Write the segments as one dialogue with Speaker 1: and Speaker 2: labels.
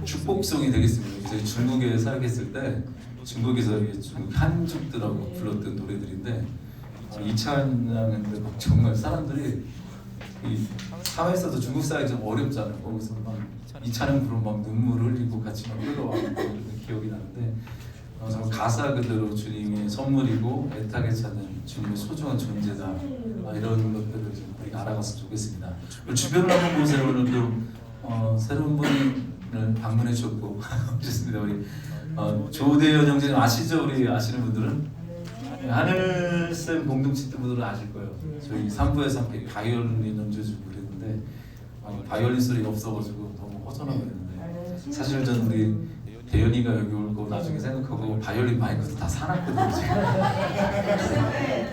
Speaker 1: 축복송이 되겠습니다. 저희 중국에 살겠을 때 중국에서 중국 한족들하고 불렀던 노래들인데 이 찬양인데 정말 사람들이 이 사회에서도 중국 사회 좀 어렵잖아요. 거기서 막 이 찬양 부르면 막 눈물을 흘리고 같이 막 끌어와고 그런 기억이 나는데 정말 가사 그대로 주님의 선물이고 애타게 찾는 주님의 소중한 존재다. 이런 것들을 좀 우리가 알아갔으면 좋겠습니다. 주변을 한번 보세요. 오늘도 새로운 분을 방문해 주셨고 좋습니다. 우리 조대현 형제님 아시죠? 우리 아시는 분들은 하늘쌤 공동체 때 분들은 아실 거예요. 저희 3부에서 함께 바이올린 연주해주고 그랬는데 바이올린 소리가 없어가지고 너무 허전하고 그랬는데 사실 저는 우리 대현이가 여기 올 거 나중에 생각하고 바이올린 마이크도 다 사놨거든요.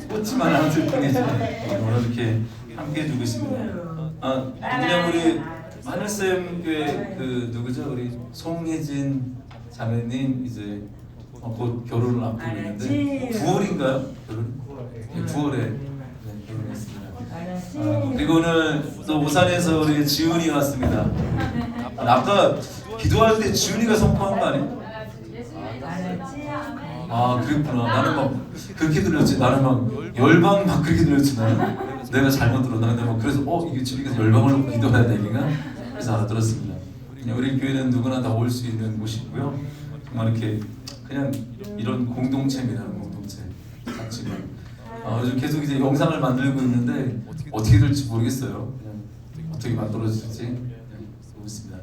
Speaker 1: 꽂지만 않을 뿐이지 오늘 이렇게 함께 해주고 있습니다. 그냥 우리 하늘쌤 교회 그 누구죠? 우리 송혜진 자매님 이제 곧 결혼을 앞두고 있는데 9월인가요? 결혼? 네, 9월에 결혼했습니다. 그리고 오늘 또 오산에서 우리 지훈이가 왔습니다. 아까 기도할 때 지훈이가 선포한 거 아니에요? 그랬구나. 나는 막 그렇게 들렸지. 나는 막 열방 막 그렇게 들렸지. 나는 내가 잘못 들었나. 근데 막 그래서 이게 지훈이가 열방을 놓고 기도해야 되니까 그래서 알아들었습니다. 그냥 우리 교회는 누구나 다 올 수 있는 곳이고요. 정말 이렇게 그냥 이런 공동체입니다. 공동체 같지만 요즘 계속 이제 영상을 만들고 있는데 어떻게 될지 모르겠어요. 그냥 어떻게 만들어질지 보고 있습니다.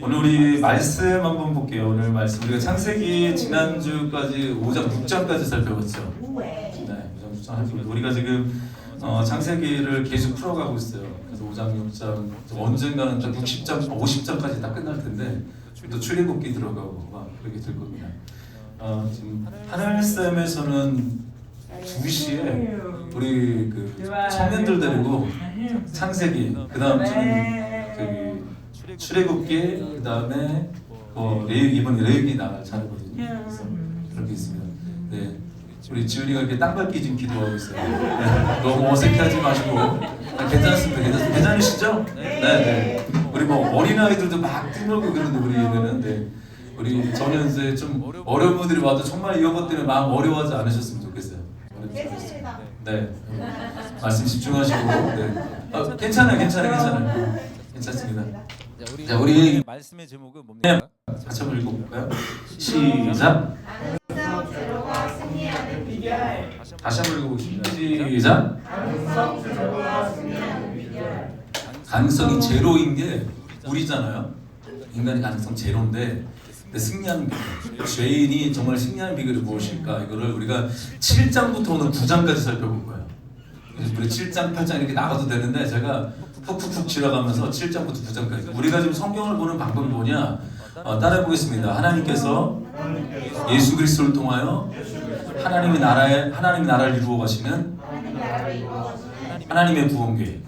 Speaker 1: 오늘 우리 말씀 한번 볼게요. 오늘 말씀 우리가 창세기 지난주까지 5장 6장까지 살펴봤죠. 네, 5장 6장 살펴봤죠. 우리가 지금 창세기를 계속 풀어가고 있어요. 그래서 5장 6장 언젠가는 60장 50장까지 다 끝날 텐데 또 출애굽기 들어가고 막 그렇게 될 겁니다. 지금 하늘쌤에서는 2시에 우리 그 청년들 데리고 창세기 그 다음 주는 출애굽기 그 다음에 이번 레위기 나갈 차례거든요. 그래서 그렇게 있습니다. 네, 우리 지훈이가 이렇게 땅밟기 지금 기도하고 있어요. 네, 너무 어색해하지 마시고 괜찮습니다. 괜찮으시죠? 네. 우리 뭐 어린 아이들도 막 뛰놀고 그러는데 우리 애들은 네. 우리 전현세 좀 어려운 분들이 와도 정말 이런 것 때문에 마음 어려워하지 않으셨으면 좋겠어요. 네, 말씀 집중하시고 네. 괜찮아요. 괜찮습니다. 자, 우리 말씀의 제목은 뭡니까? 같이 한번 읽어볼까요? 시작. 다시 한번 읽어보겠습니다. 시작. 가능성이 제로인 게 우리잖아요. 인간의 가능성 제로인데 승리하는 비결, 죄인이 정말 승리하는 비결이 무엇일까? 이거를 우리가 7장부터 오늘 9장까지 살펴볼 거예요. 그래서 우리 7장, 8장 이렇게 나가도 되는데 제가 훅훅훅 지나가면서 7장부터 9장까지 우리가 지금 성경을 보는 방법이 뭐냐? 따라해 보겠습니다. 하나님께서 예수 그리스도를 통하여 하나님의 나라를 이루어 가시는 하나님의 구원 계획.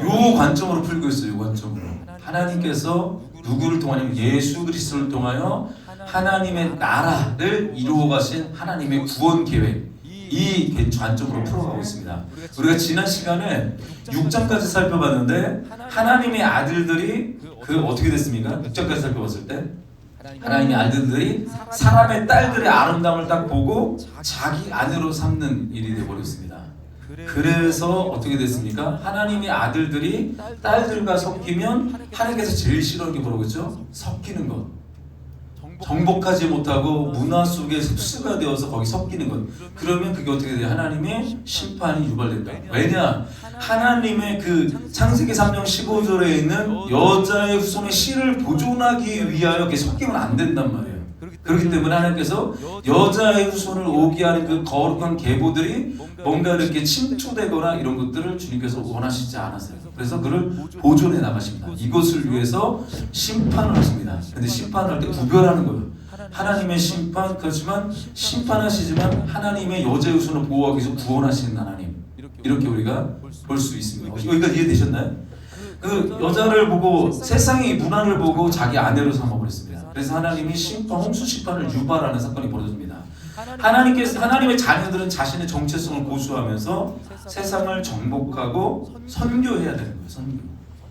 Speaker 1: 요 관점으로 풀고 있어요. 요 관점으로. 하나님께서 누구를 통하냐면 예수 그리스도를 통하여 하나님의 나라를 이루어 가신 하나님의 구원 계획. 이 관점으로 풀어가고 있습니다. 우리가 지난 시간에 6장까지 살펴봤는데 하나님의 아들들이 어떻게 됐습니까? 6장까지 살펴봤을 때 하나님의 아들들이 사람의 딸들의 아름다움을 딱 보고 자기 아내로 삼는 일이 되어버렸습니다. 그래서 어떻게 됐습니까? 하나님의 아들들이 딸들과 섞이면 하나님께서 제일 싫어하는 게 뭐라고 했죠? 섞이는 것. 정복하지 못하고 문화 속에 흡수가 되어서 거기 섞이는 것. 그러면 그게 어떻게 돼요? 하나님의 심판이 유발된다. 왜냐? 하나님의 그 창세기 3장 15절에 있는 여자의 후손의 씨를 보존하기 위하여 이렇게 섞이면 안 된단 말이에요. 그렇기 때문에 하나님께서 여자의 후손을 오게 하는 그 거룩한 계보들이 뭔가 이렇게 침투되거나 이런 것들을 주님께서 원하시지 않았어요. 그래서 그를 보존해 나가십니다. 이것을 위해서 심판을 하십니다. 근데 심판을 할 때 구별하는 거예요. 하나님의 심판, 그렇지만 심판하시지만 하나님의 여자의 후손을 보호하기 위해서 구원하시는 하나님. 이렇게 우리가 볼 수 있습니다. 여기까지 이해되셨나요? 그 여자를 보고 세상의 문화를 보고 자기 아내로 삼아버렸습니다. 그래서 하나님이 홍수 심판을 유발하는 사건이 벌어집니다. 하나님의 자녀들은 자신의 정체성을 고수하면서 세상을 정복하고 선교해야 되는 거예요.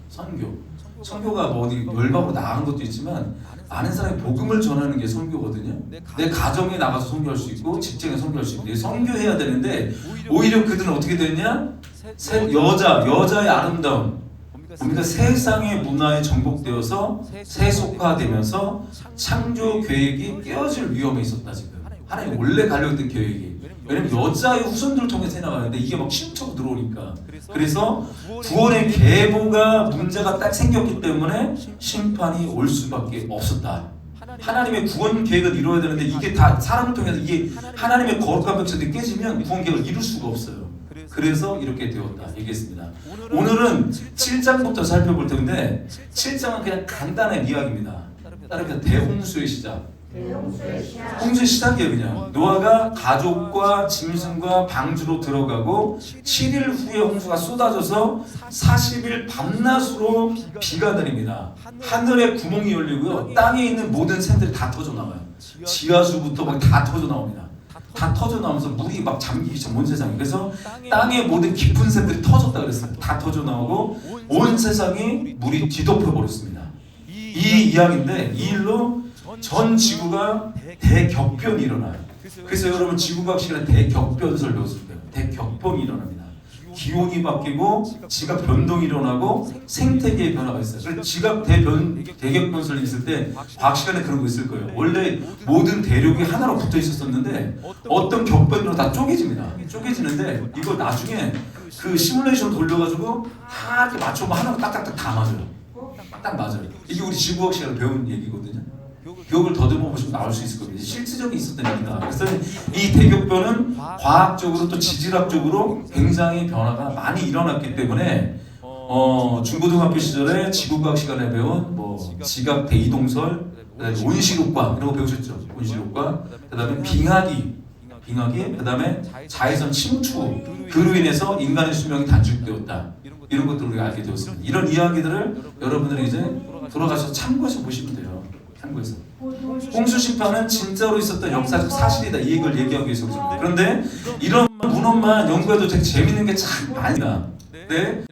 Speaker 1: 선교. 선교가 뭐 어디 열방으로 나가는 것도 있지만 많은 사람이 복음을 전하는 게 선교거든요. 내 가정에 나가서 선교할 수 있고 직장에 선교할 수 있고 선교해야 되는데 오히려 그들은 어떻게 됐냐? 여자의 아름다움, 우리가 세상의 문화에 정복되어서 세속화되면서 창조 계획이 깨어질 위험에 있었다 지금. 하나님 원래 가려고 했던 계획이. 왜냐면 여자의 후손들을 통해서 해나가는데 이게 막 침투로 들어오니까. 그래서 구원의 계보가 문제가 딱 생겼기 때문에 심판이 올 수밖에 없었다. 하나님의 구원 계획을 이루어야 되는데 이게 다 사람을 통해서 이게 하나님의 거룩한 백성들이 깨지면 구원 계획을 이룰 수가 없어요. 그래서 이렇게 되었다 얘기했습니다. 오늘은 7장부터 살펴볼 텐데 7장은 그냥 간단한 이야기입니다. 따르면 대홍수의 시작. 홍수의 시작이에요. 그냥 노아가 가족과 짐승과 방주로 들어가고 7일 후에 홍수가 쏟아져서 40일 밤낮으로 비가 내립니다. 하늘에 구멍이 열리고요, 땅에 있는 모든 샘들이 다 터져 나와요. 지하수부터 막 다 터져 나옵니다. 다 터져 나오면서 물이 막 잠기기 전 온 세상이. 그래서 땅의 모든 깊은 샘들이 터졌다 그랬어요. 다 터져 나오고 온 세상이 물이 뒤덮여 버렸습니다. 이 이야기인데 이 일로 전 지구가 대격변이 일어나요. 그래서 여러분 지구과학 시간에 대격변설 배웠을 때요. 대격변이 일어납니다. 기온이 바뀌고 지각 변동이 일어나고 생태계의 변화가 있어요. 그래서 지각 대격변설이 있을 때 과학 시간에 그런 거 있을 거예요. 원래 모든 대륙이 하나로 붙어 있었는데 어떤 격변으로 다 쪼개집니다. 쪼개지는데 이거 나중에 그 시뮬레이션 돌려가지고 다 이렇게 맞춰보면 하나로 딱딱딱 다 맞아요. 딱 맞아요. 이게 우리 지구과학 시간에 배운 얘기거든요. 기억을 더듬어 보시면 나올 수 있을 겁니다. 실질적인 있었던 얘기다. 그래서 이 대격변은 과학적으로 또 지질학적으로 굉장히 변화가 많이 일어났기 때문에 중고등학교 시절에 지구과학 시간에 배운 뭐 지각 대이동설, 그다음에 온실효과 이런 거 배우셨죠? 온실효과, 그다음에 빙하기, 그다음에 자외선 침투, 그로 인해서 인간의 수명이 단축되었다. 이런 것들을 우리가 알게 되었습니다. 이런 이야기들을 여러분들이 이제 돌아가셔서 참고해서 보시면 돼요. 참고해서. 홍수 심판은 진짜로 있었던 역사적 사실이다. 이 얘기를 얘기하기 위해서 그렇습니다. 그런데 이런 문헌만 연구해도 되게 재밌는 게 참 많습니다. 네,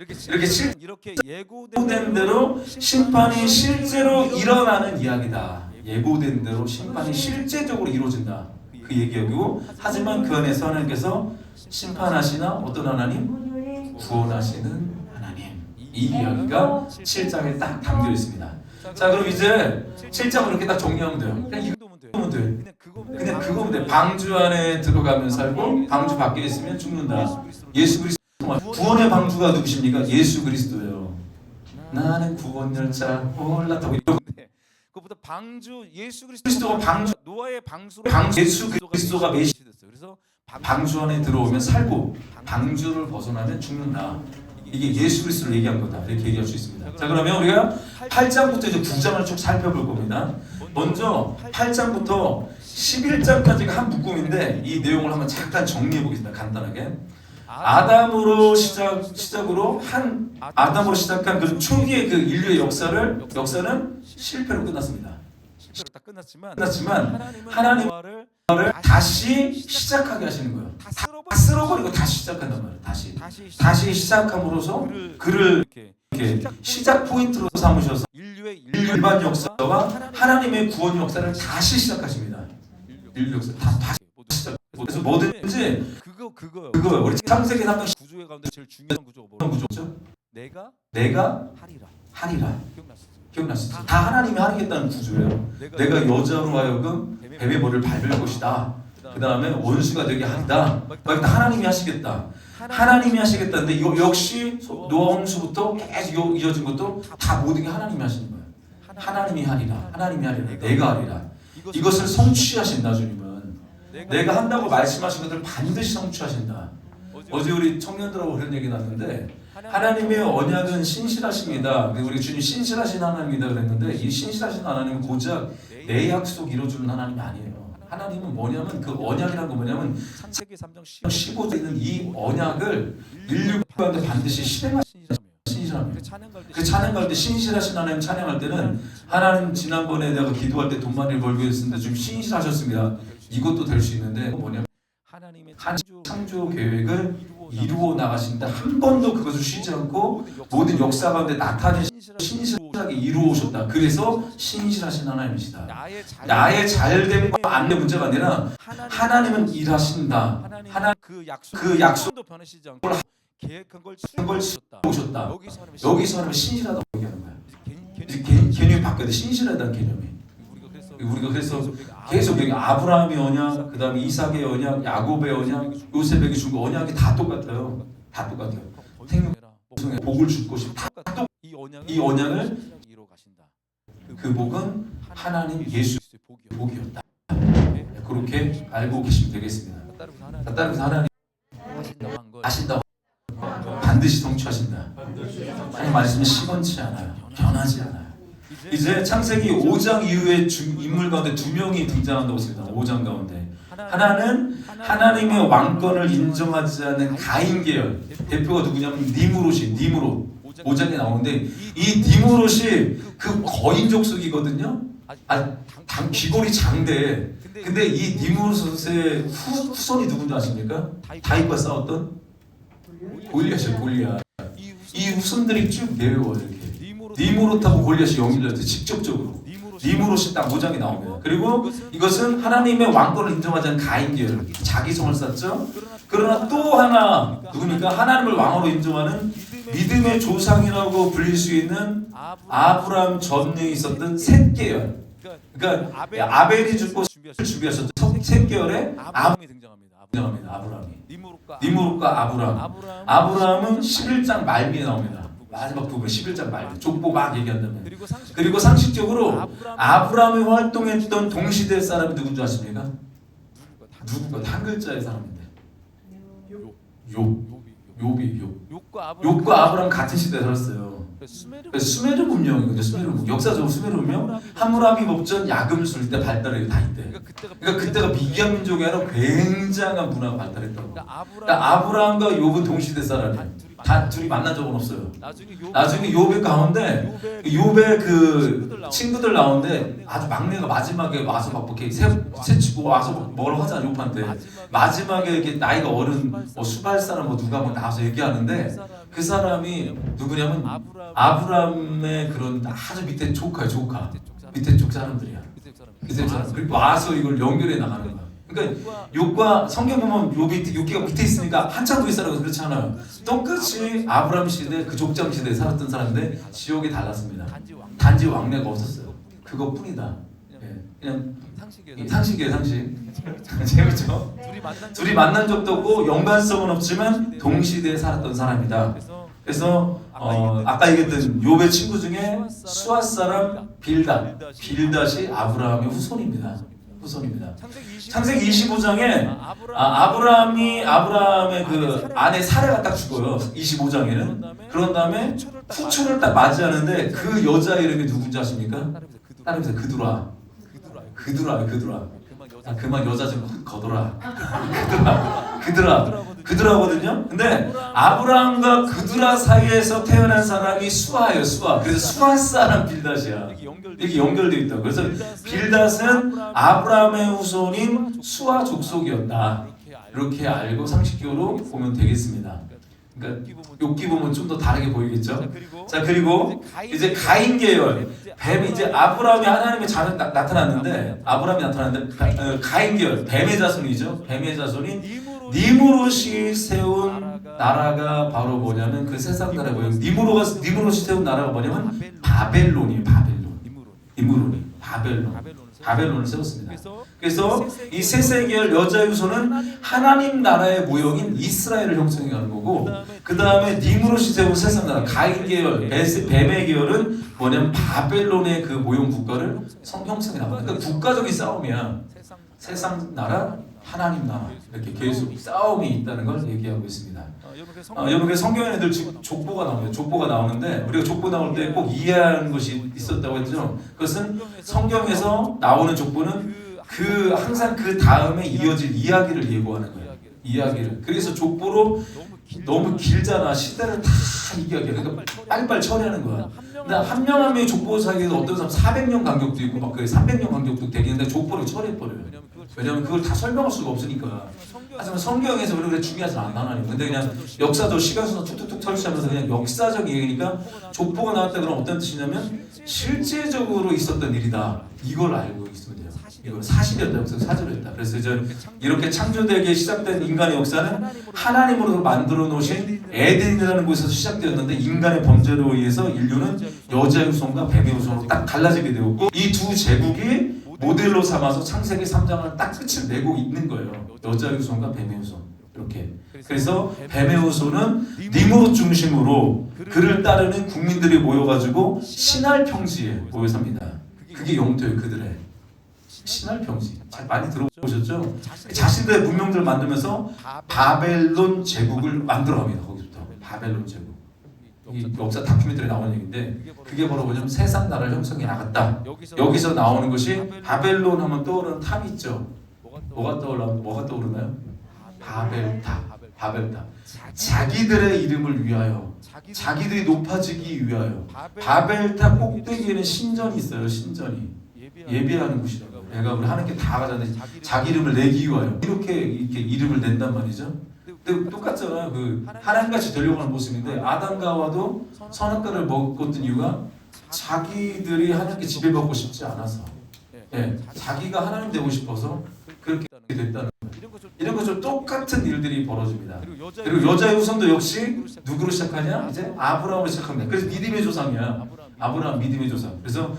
Speaker 1: 이렇게 예고된 대로 심판이 실제로 일어나는 이야기다. 예고된 대로 심판이 실제적으로 이루어진다. 그 얘기하고, 하지만 그 안에서 하나님께서 심판하시나 어떤 하나님? 구원하시는 하나님. 이 이야기가 7장에 딱 담겨 있습니다. 자, 그럼 이제 7장을 이렇게 딱 정리하면 돼요. 그냥 이거면 돼. 그냥 그거면 돼. 방주 안에 들어가면 살고 방주 밖에 있으면 죽는다. 예수 그리스도. 구원의 방주가 누구십니까? 예수 그리스도예요. 나는 구원 열차 올라타고 있는데 그것보다 방주 예수 그리스도가 방주 노아의 방수로 예수 그리스도가 메시됐어요. 그래서 방주 안에 들어오면 살고 방주를 벗어나면 죽는다. 이게 예수 그리스도를 얘기한 거다. 이렇게 얘기할 수 있습니다. 자, 그러면 우리가 8장부터 이제 9장을 쭉 살펴볼 겁니다. 먼저 8장부터 11장까지가 한 묶음인데 이 내용을 한번 잠깐 정리해 보겠습니다. 간단하게. 아담으로 시작으로 아담으로 시작한 그 초기의 그 인류의 역사는 실패로 끝났습니다. 실패로 다 끝났지만 하나님 를 다시 시작하게 하시는 거예요. 다 쓸어버리고 다시 시작한단 말이에요. 다시 시작함으로써 그를 이렇게 시작 포인트로 삼으셔서 인류의 일반 역사와 하나님의 구원 역사를 다시 시작하십니다. 인류 역사 다시 시작. 그래서 뭐든지 그거예요. 우리 창세기 3장 구조의 가운데 제일 중요한 구조가 뭐죠? 내가 하리라. 기억나시죠? 다 하나님이 하겠다는 구조예요. 내가 여자로 하여금 뱀의 머리를 밟을 것이다. 그 다음에 원수가 되게 한다. 하나님이 하시겠다. 하나님이 하시겠다는데 이거 역시 노아 홍수부터 계속 이어진 것도 다 모든 게 하나님이 하시는 거예요. 하나님이 하리라. 내가 하리라. 이것을 성취하신다. 주님은 내가 한다고 말씀하신 것들을 반드시 성취하신다. 어제 우리 청년들하고 그런 얘기 났는데 하나님의 언약은 신실하십니다. 우리 주님 신실하신 하나님이다 그랬는데 이 신실하신 하나님은 고작 내 약속 이루어주는 하나님이 아니에요. 하나님은 뭐냐면 그 언약이라는 건 뭐냐면 창세기 3장 15절에 있는 이 언약을 인류 가운데 반드시 실행하시는 신실함이에요. 그 찬양 가운데 신실하신 하나님 찬양할 때는 하나님 지난번에 내가 기도할 때 돈 많이 벌기 위해서인데 좀 신실하셨습니다. 이것도 될 수 있는데 뭐냐면 하나님의 창조 계획을 이루어 나가신다. 한 번도 그것을 쉬지 않고 모든 역사 가운데 나타내시고 신실하게 이루어 오셨다. 그래서 신실하신 하나님이시다. 나의 잘됨과 안 된 문제가 아니라 하나님은 일하신다. 하나님 그 약속도 변하시지 않고 계획한 걸 오셨다. 여기서 하나님은 신실하다고 얘기하는 거야. 개념이 바뀌어야 돼. 신실하다는 개념이. 우리가 그래서 계속 여기 아브라함의 언약, 그 다음에 이삭의 언약, 야곱의 언약, 요셉에게 준 언약이 다 똑같아요. 다 똑같아요. 생명의 복을 줄 것이 다 이 언약을 그 복은 하나님 예수의 복이었다. 그렇게 알고 계시면 되겠습니다. 따라서 하나님 하신다고 반드시 성취하신다. 하나님 말씀은 시건치 않아요. 변하지 않아요. 이제 창세기 5장 이후에 인물 가운데 두 명이 등장한다고 했습니다. 5장 가운데 하나는 하나님의 왕권을 인정하지 않는 가인 계열 대표가 누구냐면 니므롯 5장에 나오는데 이 니므롯이 그 거인 족속이거든요. 귀골이 장대. 근데 이 니므롯의 후손이 누군지 아십니까? 다윗과 싸웠던 골리앗이에요. 골리앗. 이 후손들이 쭉 내려와요. 이렇게 니므롯하고 골리앗이 연결될 때 직접적으로 니므롯이 딱 5장에 나옵니다. 그리고 이것은 하나님의 왕권을 인정하지 않은 가인 계열, 자기 성을 쌓죠. 그러나 또 하나 누굽니까? 하나님을 왕으로 인정하는 믿음의 조상이라고 불릴 수 있는 아브라함 전에 있었던 셋 계열. 그러니까 아벨이 죽고 준비하셨던 셋 계열의 아브라함이 등장합니다. 아브라함이. 니므롯과 아브라함은 11장 말미에 나옵니다. 마지막 부분 11장 말미 족보 막 얘기한다면. 그리고 상식적으로 아브라함이 활동했던 동시대 사람이 누군지 아십니까? 누군가 한 글자의 사람인데 욥과 아브라함 같은 시대에 살았어요. 수메르 문명이거든요. 수메르 문명. 역사적으로 수메르 문명 함무라비 법전 야금을 쏠 때 발달해 다 이때. 그러니까 그때가 미디안 민족이 아니라 굉장한 문화가 발달했다고. 그러니까 아브라함과 욥은 동시대 사람이에요. 다 둘이 만난 적은 없어요. 나중에 욥의 가운데 욥의 그 친구들 나오는데 아주 막내가 마지막에 와서 막 이렇게 새치고 와서 뭐라고 하잖아 욥한테. 마지막에 이렇게 나이가 어른 수발 사람 누가 나와서 얘기하는데 그 사람이 누구냐면 아브라함의 그런 아주 밑에 조카 밑에 쪽 사람들이야. 밑에 사람. 그리고 와서 이걸 연결해 나가는 거야. 그러니까 욥과 성경 보면 욥기가 밑에 있으니까 한참 위에 살아서 그렇지 않아요. 똑같이 아브라함 시대 그 족장 시대에 살았던 사람인데 지역이 달랐습니다. 단지 왕래가 없었어요. 그것뿐이다. 그냥 상식이에요. 상식. 재밌죠? 둘이 만난 적도 없고 연관성은 없지만 동시대에 살았던 사람이다. 그래서 아까 얘기했던 욥의 친구 중에 수아 사람 빌닷이 아브라함의 후손입니다. 창세기 25장에 아브라함의 그 아내 사레가 딱 죽어요. 25장에는. 그런 다음에 후초를 딱 맞이하는데 그 여자 이름이 누군지 아십니까? 따라해서 그두라. 그만 여자 좀 거둬라. 그드라거든요. 근데 아브라함과 그드라 사이에서 태어난 사람이 수아예요. 그래서 수아 사람 빌닷이야. 이렇게 연결되어 있다. 그래서 빌닷은 아브라함의 후손인 수아 족속이었다. 이렇게 알고 상식적으로 보면 되겠습니다. 그러니까 욥기 보면 좀 더 다르게 보이겠죠. 자 그리고 이제 가인 계열 뱀 이제 아브라함이 하나님의 자녀 나타났는데 가인 계열 뱀의 자손이죠. 뱀의 자손인 니므롯이 세운 나라가 바로 뭐냐면 그 세상 나라 뭐예요? 니므롯이 세운 나라가 뭐냐면 바벨론이에요. 바벨론을 세웠습니다. 그래서 이 셋의 계열 여자의 후손은 하나님 나라의 모형인 이스라엘을 형성해가는 거고, 그 다음에 니므롯이 세운 세상 나라 가인 계열, 뱀의 계열은 뭐냐면 바벨론의 그 모형 국가를 형성해 나가는. 그러니까 국가적인 싸움이야. 세상 나라, 하나님 나라 이렇게 계속 싸움이 있다는 걸 얘기하고 있습니다. 여러분 성경에는 늘 족보가 나옵니다. 족보가 나오는데 우리가 족보 나올 때 꼭 이해하는 것이 있었다고 했죠. 그것은 성경에서 나오는 족보는 그 항상 그 다음에 이어질 이야기를 예고하는 거예요. 이야기를. 그래서 족보로 너무 길잖아. 시대를 다 이야기해. 그러니까 빨리빨리 처리하는 거야. 근데 한 명 한 명의 족보 사이에서 어떤 사람 400년 간격도 있고 막 300년 간격도 되겠는데 족보를 처리해버려요. 왜냐하면 그걸 다 설명할 수가 없으니까. 하지만 성경에서 그래 중요하지 않아 하나님. 근데 그냥 역사도 시간순서 툭툭툭 설치하면서 그냥 역사적 얘기니까 족보가 나왔다 그러면 어떤 뜻이냐면 실제적으로 있었던 일이다. 이걸 알고 있으면 돼요. 이걸 사실이었다. 역사 사실이었다. 그래서 이제 이렇게 창조되게 시작된 인간의 역사는 하나님으로 만들어 놓으신 에덴이라는 곳에서 시작되었는데 인간의 범죄로 의해서 인류는 여자의 후손과 뱀의 후손으로 딱 갈라지게 되었고 이 두 제국이 모델로 삼아서 창세기 3장을 딱 끝을 내고 있는 거예요. 여자의 후손과 뱀의 후손 이렇게. 그래서 뱀의 후손은 니므롯 중심으로 그를 따르는 국민들이 모여가지고 신할 평지에 모여 삽니다. 그게 영토예요. 그들의 신할 평지. 많이 들어보셨죠? 자신들의 문명들을 만들면서 바벨론 제국을 만들어갑니다. 거기부터 바벨론 제국. 이 역사 다큐멘터리에 나오는 얘기인데 그게 바로 뭐냐면 세상 나라를 형성해 나갔다. 여기서 나오는 것이 바벨론 하면 떠오르는 탑이 있죠. 뭐가 떠오르나요? 바벨탑. 바벨탑. 자기들의 이름을 위하여, 자기들이 높아지기 위하여. 바벨탑 꼭대기에는 신전이 있어요. 신전이 예배하는 곳이라고. 내가 우리 하나님께 다 가졌는데 자기 이름을 내기 위하여 이렇게 이름을 낸단 말이죠. 근데 똑같잖아요. 그 하나님같이 되려고 하는 모습인데 아담과 하와도 선악과를 먹었던 이유가 자기들이 하나님께 지배받고 싶지 않아서, 자기가 하나님 되고 싶어서 그렇게 됐다는 거예요. 이런 것처럼 똑같은 일들이 벌어집니다. 그리고 여자의 후손도 역시 누구로 시작하냐? 이제 아브라함으로 시작합니다. 그래서 믿음의 조상이야. 아브라함 믿음의 조상. 그래서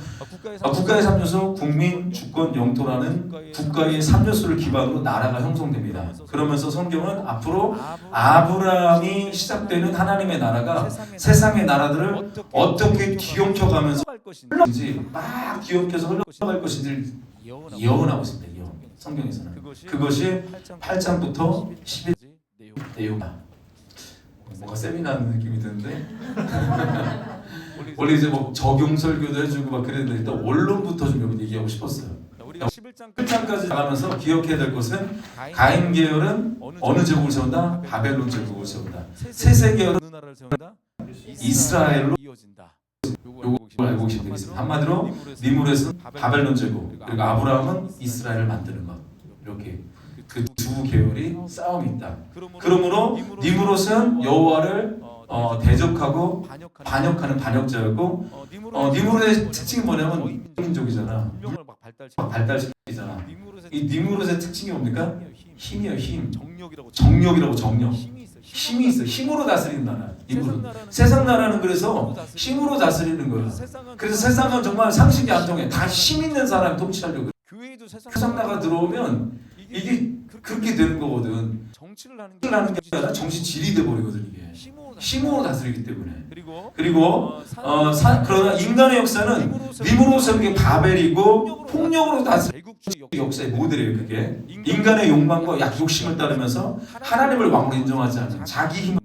Speaker 1: 국가의 3요소, 국민, 주권, 영토라는 국가의 3요소를 기반으로 나라가 형성됩니다. 그러면서 성경은 앞으로 아브라함이 시작되는 하나님의 나라가 세상의 나라들을 어떻게 뒤엉켜가면서 흘러가는지 막 뒤엉켜서 흘러갈 것인지 예언하고 있습니다. 예언. 성경에서는. 그것이 8장부터 11장 내용이다. 뭔가 세미나 느낌이 드는데 원래 이제 뭐 적용 설교도 해주고 막 그랬는데 일단 원론부터 좀 얘기하고 싶었어요. 우리가 11장까지 나가면서 기억해야 될 것은 가인 계열은 어느 제국을 세운다? 바벨론 제국을 세운다. 세세 계열은 어느 나라를 세운다? 이스라엘로 이어진다. 요걸 알고 계시면 되겠습니다. 한마디로 니므롯은 바벨론 제국, 그리고 아브라함은 이스라엘을 만드는 것. 이렇게 그 두 계열이 싸움이 있다. 그러므로 니므롯은 여호와를 대적하고 반역하는 반역자였고, 니므롯의 특징이 뭐냐면 민족이잖아. 막 발달시키잖아. 이 니므롯의 특징이 뭡니까? 힘이에요. 힘. 정력이라고 정력. 힘이 있어. 힘으로 다스리는 나라. 세상 나라는 그래서 힘으로 다스리는 거야. 그래서 세상은 정말 상식이 안 통해. 다 힘 있는 사람이 통치하려고. 세상 나라가 들어오면 이게 그렇게 되는 거거든. 정치를 하는 게 아니라 정치 질이 돼 버리거든 이게. 힘으로 다스리기 때문에. 그리고 그러나 인간의 역사는 니므롯의 바벨이고 폭력으로 다스리는 역사의 모델이에요. 그게 인간의 욕망과 욕심을 따르면서 하나님을 왕으로 인정하지 않는 자기 힘,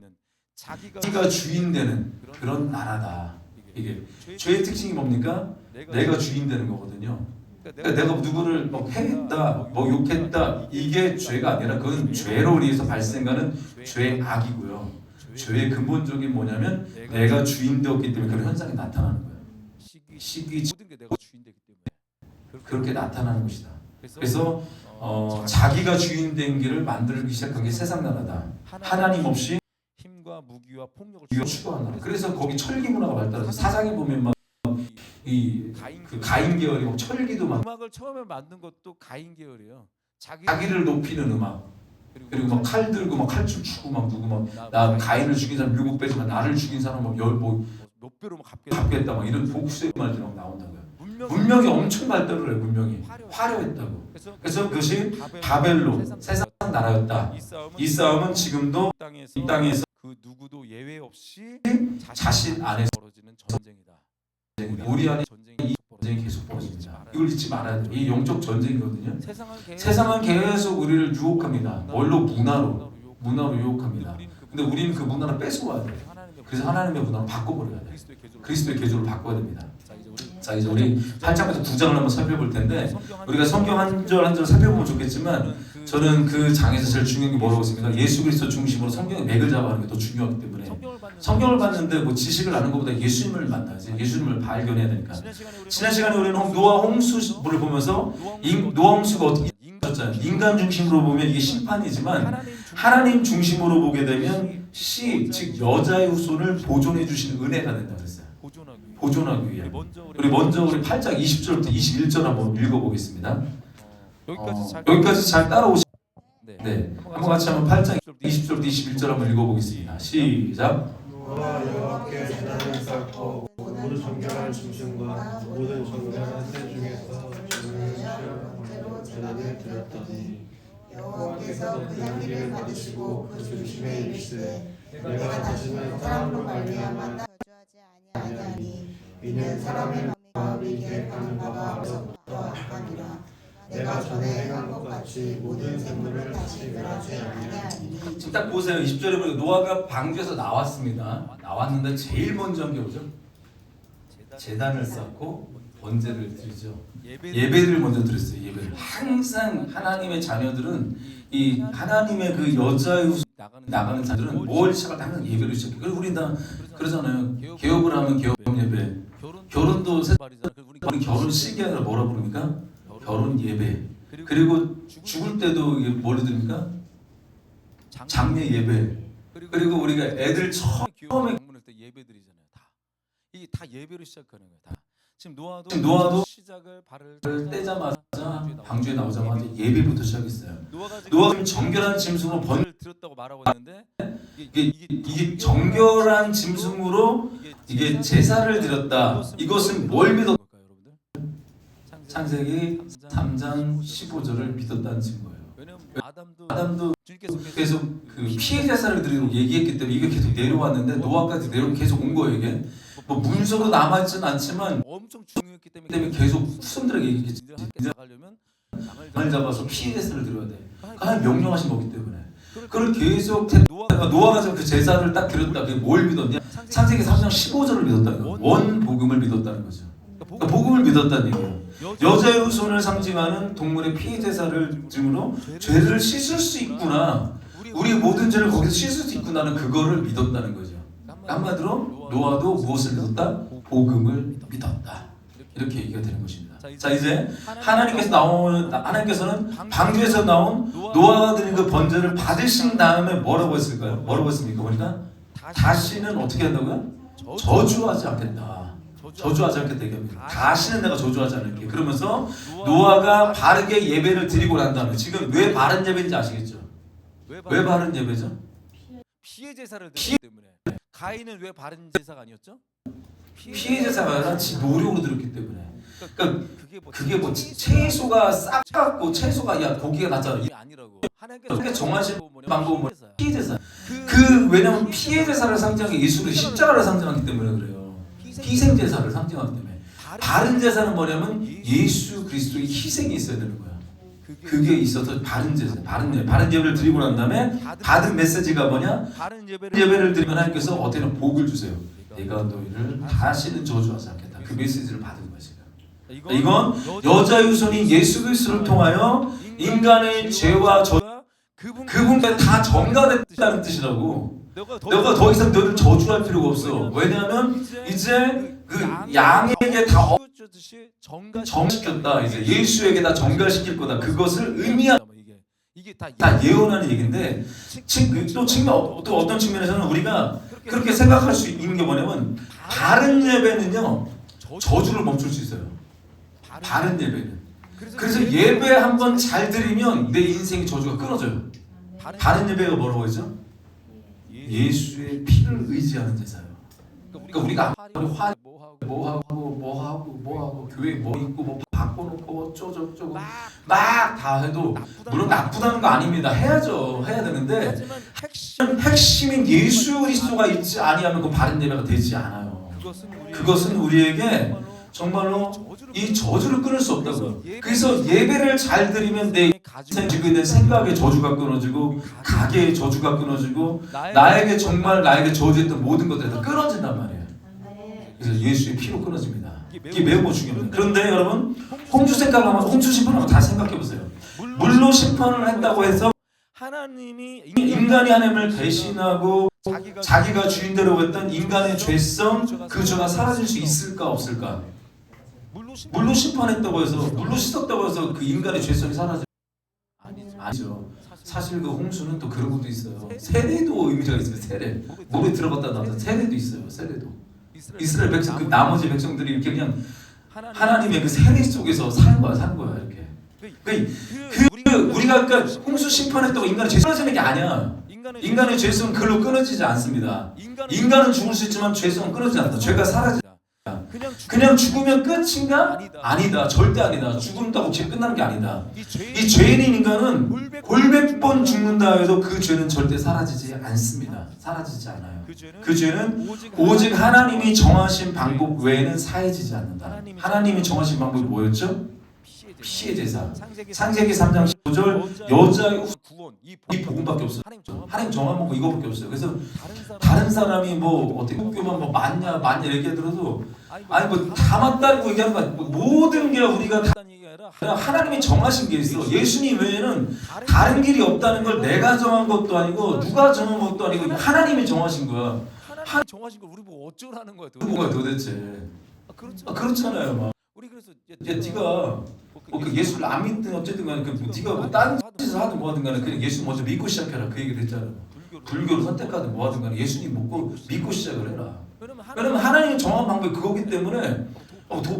Speaker 1: 자기가 주인 되는 그런 나라다. 이게 죄의 특징이 뭡니까? 내가 주인 되는 거거든요. 그러니까 내가 누구를 뭐 해했다, 뭐 욕했다, 이게 죄가 아니라 그건 죄로 인해서 발생하는 죄의 악이고요. 죄의 근본적인 뭐냐면 내가 주인 되었기 때문에 그런 현상이 나타나는 거예요. 시기 모든 게 내가 주인 되기 때문에 그렇게 나타나는 것이다. 그래서 자기가 주인 된 길을 만들기 시작한 게 세상 나라다. 하나님 없이 힘과 무기와 폭력을 추구하는 나라. 그래서 거기 철기 문화가 발달해서 사장에 보면 막 그 가인 계열이 막 철기도 막
Speaker 2: 음악을 처음에 만든 것도 가인 계열이에요.
Speaker 1: 자기를 높이는 음악. 그리고 막 칼 들고 막 칼춤 추고 막 누구 막 나 가인을 죽인 사람 7배지만 나를 죽인 사람 막
Speaker 2: 몇 배로 막
Speaker 1: 갚겠다 막 이런 복수의 말들이 막 나온다고요. 문명이 엄청 발달을 해요. 문명이 화려했다고. 그래서 그것이 바벨론 세상 나라였다. 이 싸움은 지금도 이 땅에서
Speaker 2: 그 누구도 예외 없이
Speaker 1: 자신 안에서
Speaker 2: 벌어지는 전쟁이다.
Speaker 1: 우리 안에 이 전쟁이 계속 벌어집니다. 이걸 잊지 말아야 돼요. 이 영적 전쟁이거든요. 세상은 계속 우리를 유혹합니다. 뭘로? 문화로 유혹합니다. 근데 우리는 그 문화를 뺏어와야 돼요. 그래서 하나님의 문화를 바꿔버려야 돼요. 그리스도의 계조를 바꿔야 됩니다. 자, 이제 우리 8장부터 9장을 한번 살펴볼 텐데 우리가 성경 한 절 한 절 살펴보면 좋겠지만 저는 그 장에서 제일 중요한 게 뭐라고 했습니까? 예수 그리스도 중심으로 성경의 맥을 잡아가는 게 더 중요하기 때문에 성경을 봤는데 뭐 지식을 아는 것보다 예수님을 만나야지. 예수님을 발견해야 되니까. 지난 시간에 우리는 노아 홍수를 보면서 노아 홍수가 어떻게 말씀하셨잖아요. 인간 중심으로 보면 이게 심판이지만 하나님 중심으로 보게 되면 씨, 즉 여자의 후손을 보존해 주시는 은혜가 된다 그랬어요. 보존하기 위해. 우리 먼저 우리 8장 20절부터 21절 한번 읽어보겠습니다. 여기까지 잘 따라오시. 네, 한번 같이 한번 8장 20절부터 21절 한번 읽어보겠습니다. 시작.
Speaker 3: 노아가 여호와께 제단을 쌓고 모든 정결한 짐승과 모든 정결한 새 중에서 제물을 취하고 제단에 드렸더니 여호와께서 그 향기를 받으시고 그 중심에 이르시되 내가 다시는 사람으로 말미암아
Speaker 4: 저주하지 아니하니
Speaker 3: 이는 사람의 마음이 계획하는 바가 어렵다 하니라. 내가 전에 행한 것 같이 모든 생물을 다시 멸하지 아니하니.
Speaker 1: 지금 딱 보세요. 20절에 보니까 노아가 방주에서 나왔습니다. 나왔는데 제일 먼저 한 게 뭐죠? 제단을 쌓고 번제를 드리죠. 예배를 먼저 드렸어요. 예배를. 항상 하나님의 자녀들은 이 하나님의 그 여자의 후손 나가는 자들은 뭘 시작할 때 항상 예배를 시작해요. 그리고 우리 다 그러잖아요. 개업을 하면 개업 예배. 결혼도 우리 결혼식이 아니라 뭐라 부릅니까? 결혼 예배. 그리고 죽을 때도 이게 뭐를 드립니까? 장례 예배. 그리고 우리가 애들 처음에
Speaker 2: 방문할 때 예배 드리잖아요. 다 이게 다 예배로 시작하는 거예요. 다 지금 노아도 시작을 발을
Speaker 1: 떼자마자 방주에 나오자마자 예배부터 시작했어요.
Speaker 2: 노아가
Speaker 1: 지금 정결한 짐승으로
Speaker 2: 번을 드렸다고 말하고 있는데
Speaker 1: 이게 정결한 짐승으로 이게 제사를 드렸다. 이것은 뭘 믿었? 창세기 3장 15절을 믿었다는 증거예요.
Speaker 2: 왜냐면
Speaker 1: 아담도
Speaker 2: 주님께서
Speaker 1: 계속 그 피해 제사를 드리고 얘기했기 때문에 이게 계속 내려왔는데 노아까지 계속 온 거예요. 이게 뭐 문서도 남아있지는 않지만
Speaker 2: 엄청 중요했기 때문에
Speaker 1: 계속 후손들에게 얘기했지.
Speaker 2: 이제 가려면
Speaker 1: 장을 잡아서 피해 제사를 드려야 돼. 하나님 명령하신 거기 때문에. 그걸 계속 노아가 그 제사를 딱 드렸다. 그게 뭘 믿었냐? 창세기 3장 15절을 믿었다는 거예요. 원 복음을 믿었다는 거죠. 그러니까 복음을 믿었다는 얘기예요. 여자의 후손을 상징하는 동물의 피해 제사를 등으로 죄를 씻을 수 있구나. 우리 모든 죄를 거기서 씻을 수 있구나는 그거를 믿었다는 거죠. 한마디로 노아도 무엇을 믿었다? 복음을 믿었다. 이렇게 얘기가 되는 것입니다. 자, 이제 하나님께서는 방주에서 나온 노아가 드린 그 번제를 받으신 다음에 뭐라고 했을까요? 뭐라고 했습니까? 그러니까 다시는 어떻게 한다고요? 저주하지 않겠다. 저주하지 않겠다 얘기합니다. 다시는 내가 저주하지 않을게. 그러면서 노아가 바르게 예배를 드리고 난 다음에 지금 왜 바른 예배인지 아시겠죠? 왜 바른 예배죠?
Speaker 2: 피해 제사를 드렸기 때문에. 가인은 왜 바른 제사가 아니었죠?
Speaker 1: 피해 제사가 아니라 지 노력으로 드렸기 때문에. 그러니까 그게 뭐 채소가 싹갖고 채소가 야 고기가 낫잖아.
Speaker 2: 이게 아니라고.
Speaker 1: 그렇게 정하신 방법은 뭐 피해 제사. 그 왜냐면 피해 제사를 상징하기 예수를 십자가를 상징하기 때문에 그래요. 희생 제사를 상징하기 때문에. 바른 제사는 뭐냐면 예수 그리스도의 희생이 있어야 되는 거야. 그게 있어서 바른 제사, 바른 예배를 드리고 난 다음에 받은 메시지가 뭐냐?
Speaker 2: 바른
Speaker 1: 예배를 드리면 하나님께서 어떻게 복을 주세요. 내가 너희를 다시는 저주하지 않겠다. 그 메시지를 받은 거지. 이건 여자의 후손인 예수 그리스도를 통하여 인간의 죄와 그분께 다 전가됐다는 뜻이라고. 너가 더 이상 너를 저주할 필요가 없어. 왜냐하면 이제 그 양에게 다 정시켰다. 이제 예수에게 다 전가시킬 거다. 그것을 의미하는
Speaker 2: 이게
Speaker 1: 다 예언하는 얘기인데 또 어떤 측면에서는 우리가 그렇게 생각할 수 있는 게 뭐냐면 바른 예배는요 저주를 멈출 수 있어요. 바른 예배는. 그래서 예배 한번 잘 드리면 내 인생의 저주가 끊어져요. 바른 예배가 뭐라고 했죠? 예수의 피를 의지하는 제사예요. 그러니까 우리가 뭐하고 교회 뭐 있고 뭐 바꿔놓고 어쩌고저쩌고 막 다 해도 물론 나쁘다는 거 아닙니다. 해야죠. 해야 되는데 핵심인 예수 그리스도가 있지 아니하면 그 바른 예배가 되지 않아요. 그것은 우리에게 정말로 이 저주를 끊을 수 없다고요. 그래서 예배를 잘 드리면 내 인생 지고 있는 생각의 저주가 끊어지고 가게의 저주가 끊어지고 나에게 저주했던 모든 것들이 다 끊어진단 말이에요. 그래서 예수의 피로 끊어집니다. 이게 매우 중요합니다. 그런데 여러분 홍수 심판을 다 생각해 보세요. 물로 심판을 했다고 해서
Speaker 2: 하나님이
Speaker 1: 인간이 하나님을 배신하고 자기가 주인되려고 했던 인간의 죄성 그 죄가 사라질 수 있을까 없을까? 물로 심판했다고 해서 물로 씻었다고 해서 그 인간의 죄성이 사라져? 아니죠. 사실 그 홍수는 또 그런 것도 있어요. 세례도 의미가 있어요. 세례. 물에 들어갔다 나왔다. 세례도 있어요. 세례도. 이스라엘 백성 그 나머지 백성들이 이렇게 그냥 하나님의 그 세례 속에서 사는 거야 이렇게. 우리가 아까 홍수 심판했다고 인간의 죄 끊어지는 게 아니야. 인간의 죄성은 그걸로 끊어지지 않습니다. 인간은 죽을 수 있지만 죄성은 끊어지지 않다. 죄가 사라진다. 그냥 죽으면 끝인가? 아니다. 절대 아니다. 죽는다고 죄 끝나는 게 아니다. 이 죄인인 인간은 골백 번 죽는다 해도 그 죄는 절대 사라지지 않습니다. 사라지지 않아요. 그 죄는 오직 하나님이 정하신 방법 외에는 사해지지 않는다. 하나님이 정하신 방법이 뭐였죠? 피의 제사. 창세기 3장 15절 여자의
Speaker 2: 구원 이
Speaker 1: 복음밖에 없어요. 하나님 정한 방법 이거밖에 없어요. 그래서 다른 사람이 뭐 어떻게 학교만 뭐 맞냐 얘기하더라도 아니 뭐 다 맞다고 얘기하는 거 아니고 모든 게 우리가 다 하나님이 정하신 게 있어. 예수님 외에는 다른 길이 없다는 걸 내가 정한 것도 아니고 누가 정한 것도 아니고 하나님이 정하신 거야.
Speaker 2: 하나님 정하신 걸 우리 뭐 어쩌라는 거야
Speaker 1: 뭐가 도대체? 그렇잖아요. 막.
Speaker 2: 우리 그래서
Speaker 1: 네가 그 예수를 안 믿든 어쨌든 간에 그 네가 뭐 다른 짓을 하든 뭐 하든 간에 그냥 예수 먼저 믿고 시작해라 그 얘기를 했잖아. 불교를 선택하든 뭐 하든 간에 예수님 믿고 시작을 해라. 왜냐면 하나님이 정한 방법이 그거기 때문에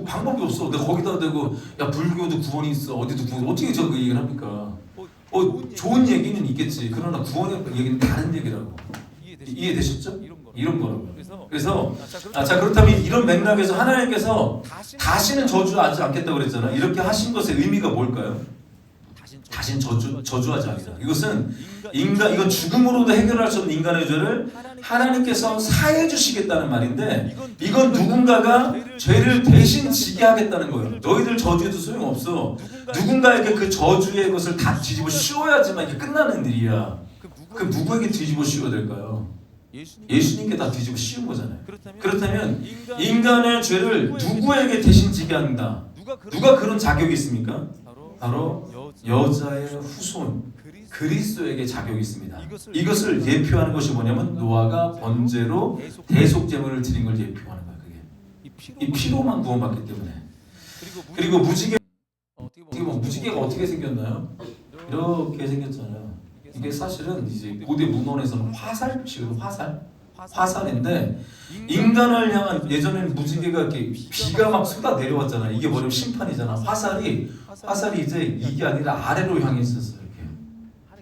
Speaker 1: 방법이 없어. 내가 거기다 대고 야 불교도 구원이 있어 어디도 구원 어떻게 저 그 얘기를 합니까? 좋은 얘기는 있겠지. 그러나 구원의 얘기는 다른 얘기라고. 이해되셨죠? 이런 거라고. 그래서 자 그렇다면 이런 맥락에서 하나님께서 다시는 저주하지 않겠다고 그랬잖아요. 이렇게 하신 것의 의미가 뭘까요? 다신 저주하지 않겠다. 이것은 이건 죽음으로도 해결할 수 없는 인간의 죄를 하나님께서 사해 주시겠다는 말인데 이건 누군가가 죄를 대신 지게 하겠다는 거예요. 너희들 저주해도 소용없어. 누군가에게 그 저주의 것을 다 뒤집어 씌워야지만 이게 끝나는 일이야. 그 누구에게 뒤집어 씌워야 될까요? 예수님께 다 뒤집어 씌운 거잖아요. 그렇다면 인간의 죄를 누구에게 대신 지게 한다? 누가 그런 자격이 있습니까? 바로 여자의 후손 그리스도에게 자격이 있습니다. 이것을 예표하는 것이 뭐냐면 노아가 번제로 대속 제물을 드린 걸 예표하는 거예요. 그게 이 피로만 구원받기 때문에. 그리고 무지개가 어떻게 생겼나요? 이렇게 생겼잖아요. 이게 사실은 이제 고대 문헌에서는 화살표시거든요. 화살인데 인간을 향한 예전에는 무지개가 이렇게 비가 막 쏟아 내려왔잖아요. 이게 뭐냐면 심판이잖아. 화살이 이제 이게 아니라 아래로 향해 있었어요. 이렇게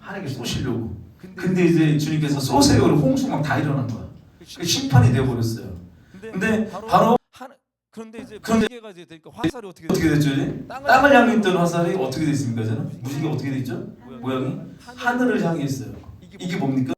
Speaker 1: 하나님께 쏘시려고. 근데 이제 주님께서 쏘세요. 홍수 막 다 일어난 거야. 심판이 되어버렸어요. 근데 바로
Speaker 2: 그런데 이제 무지개가 이제 되니까 화살이 어떻게
Speaker 1: 됐죠? 이제 땅을 향해 있던 화살이 어떻게 됐습니까? 저는 무지개가 어떻게 됐죠? 모양이 하늘을 향해 있어요. 이게 뭡니까?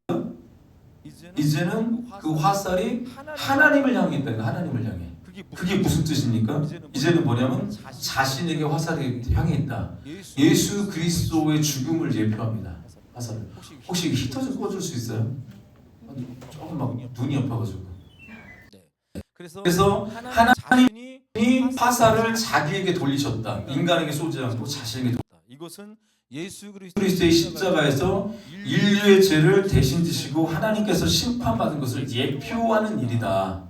Speaker 1: 이제는 그 화살이 하나님을 향해 있다는 거예요. 하나님을 향해. 그게 무슨 뜻입니까? 이제는 뭐냐면 자신에게 화살이 향해 있다. 예수 그리스도의 죽음을 예표합니다. 화살을. 혹시 히터 좀 꺼줄 수 있어요? 조금 막 눈이 아파가지고. 그래서 하나님이 화살을 자기에게 돌리셨다. 인간에게 쏘지 않고 자신에게 돌렸다.
Speaker 2: 이것은 예수
Speaker 1: 그리스도의 십자가에서 인류의 죄를 대신 지시고 하나님께서 심판받은 것을 예표하는 일이다.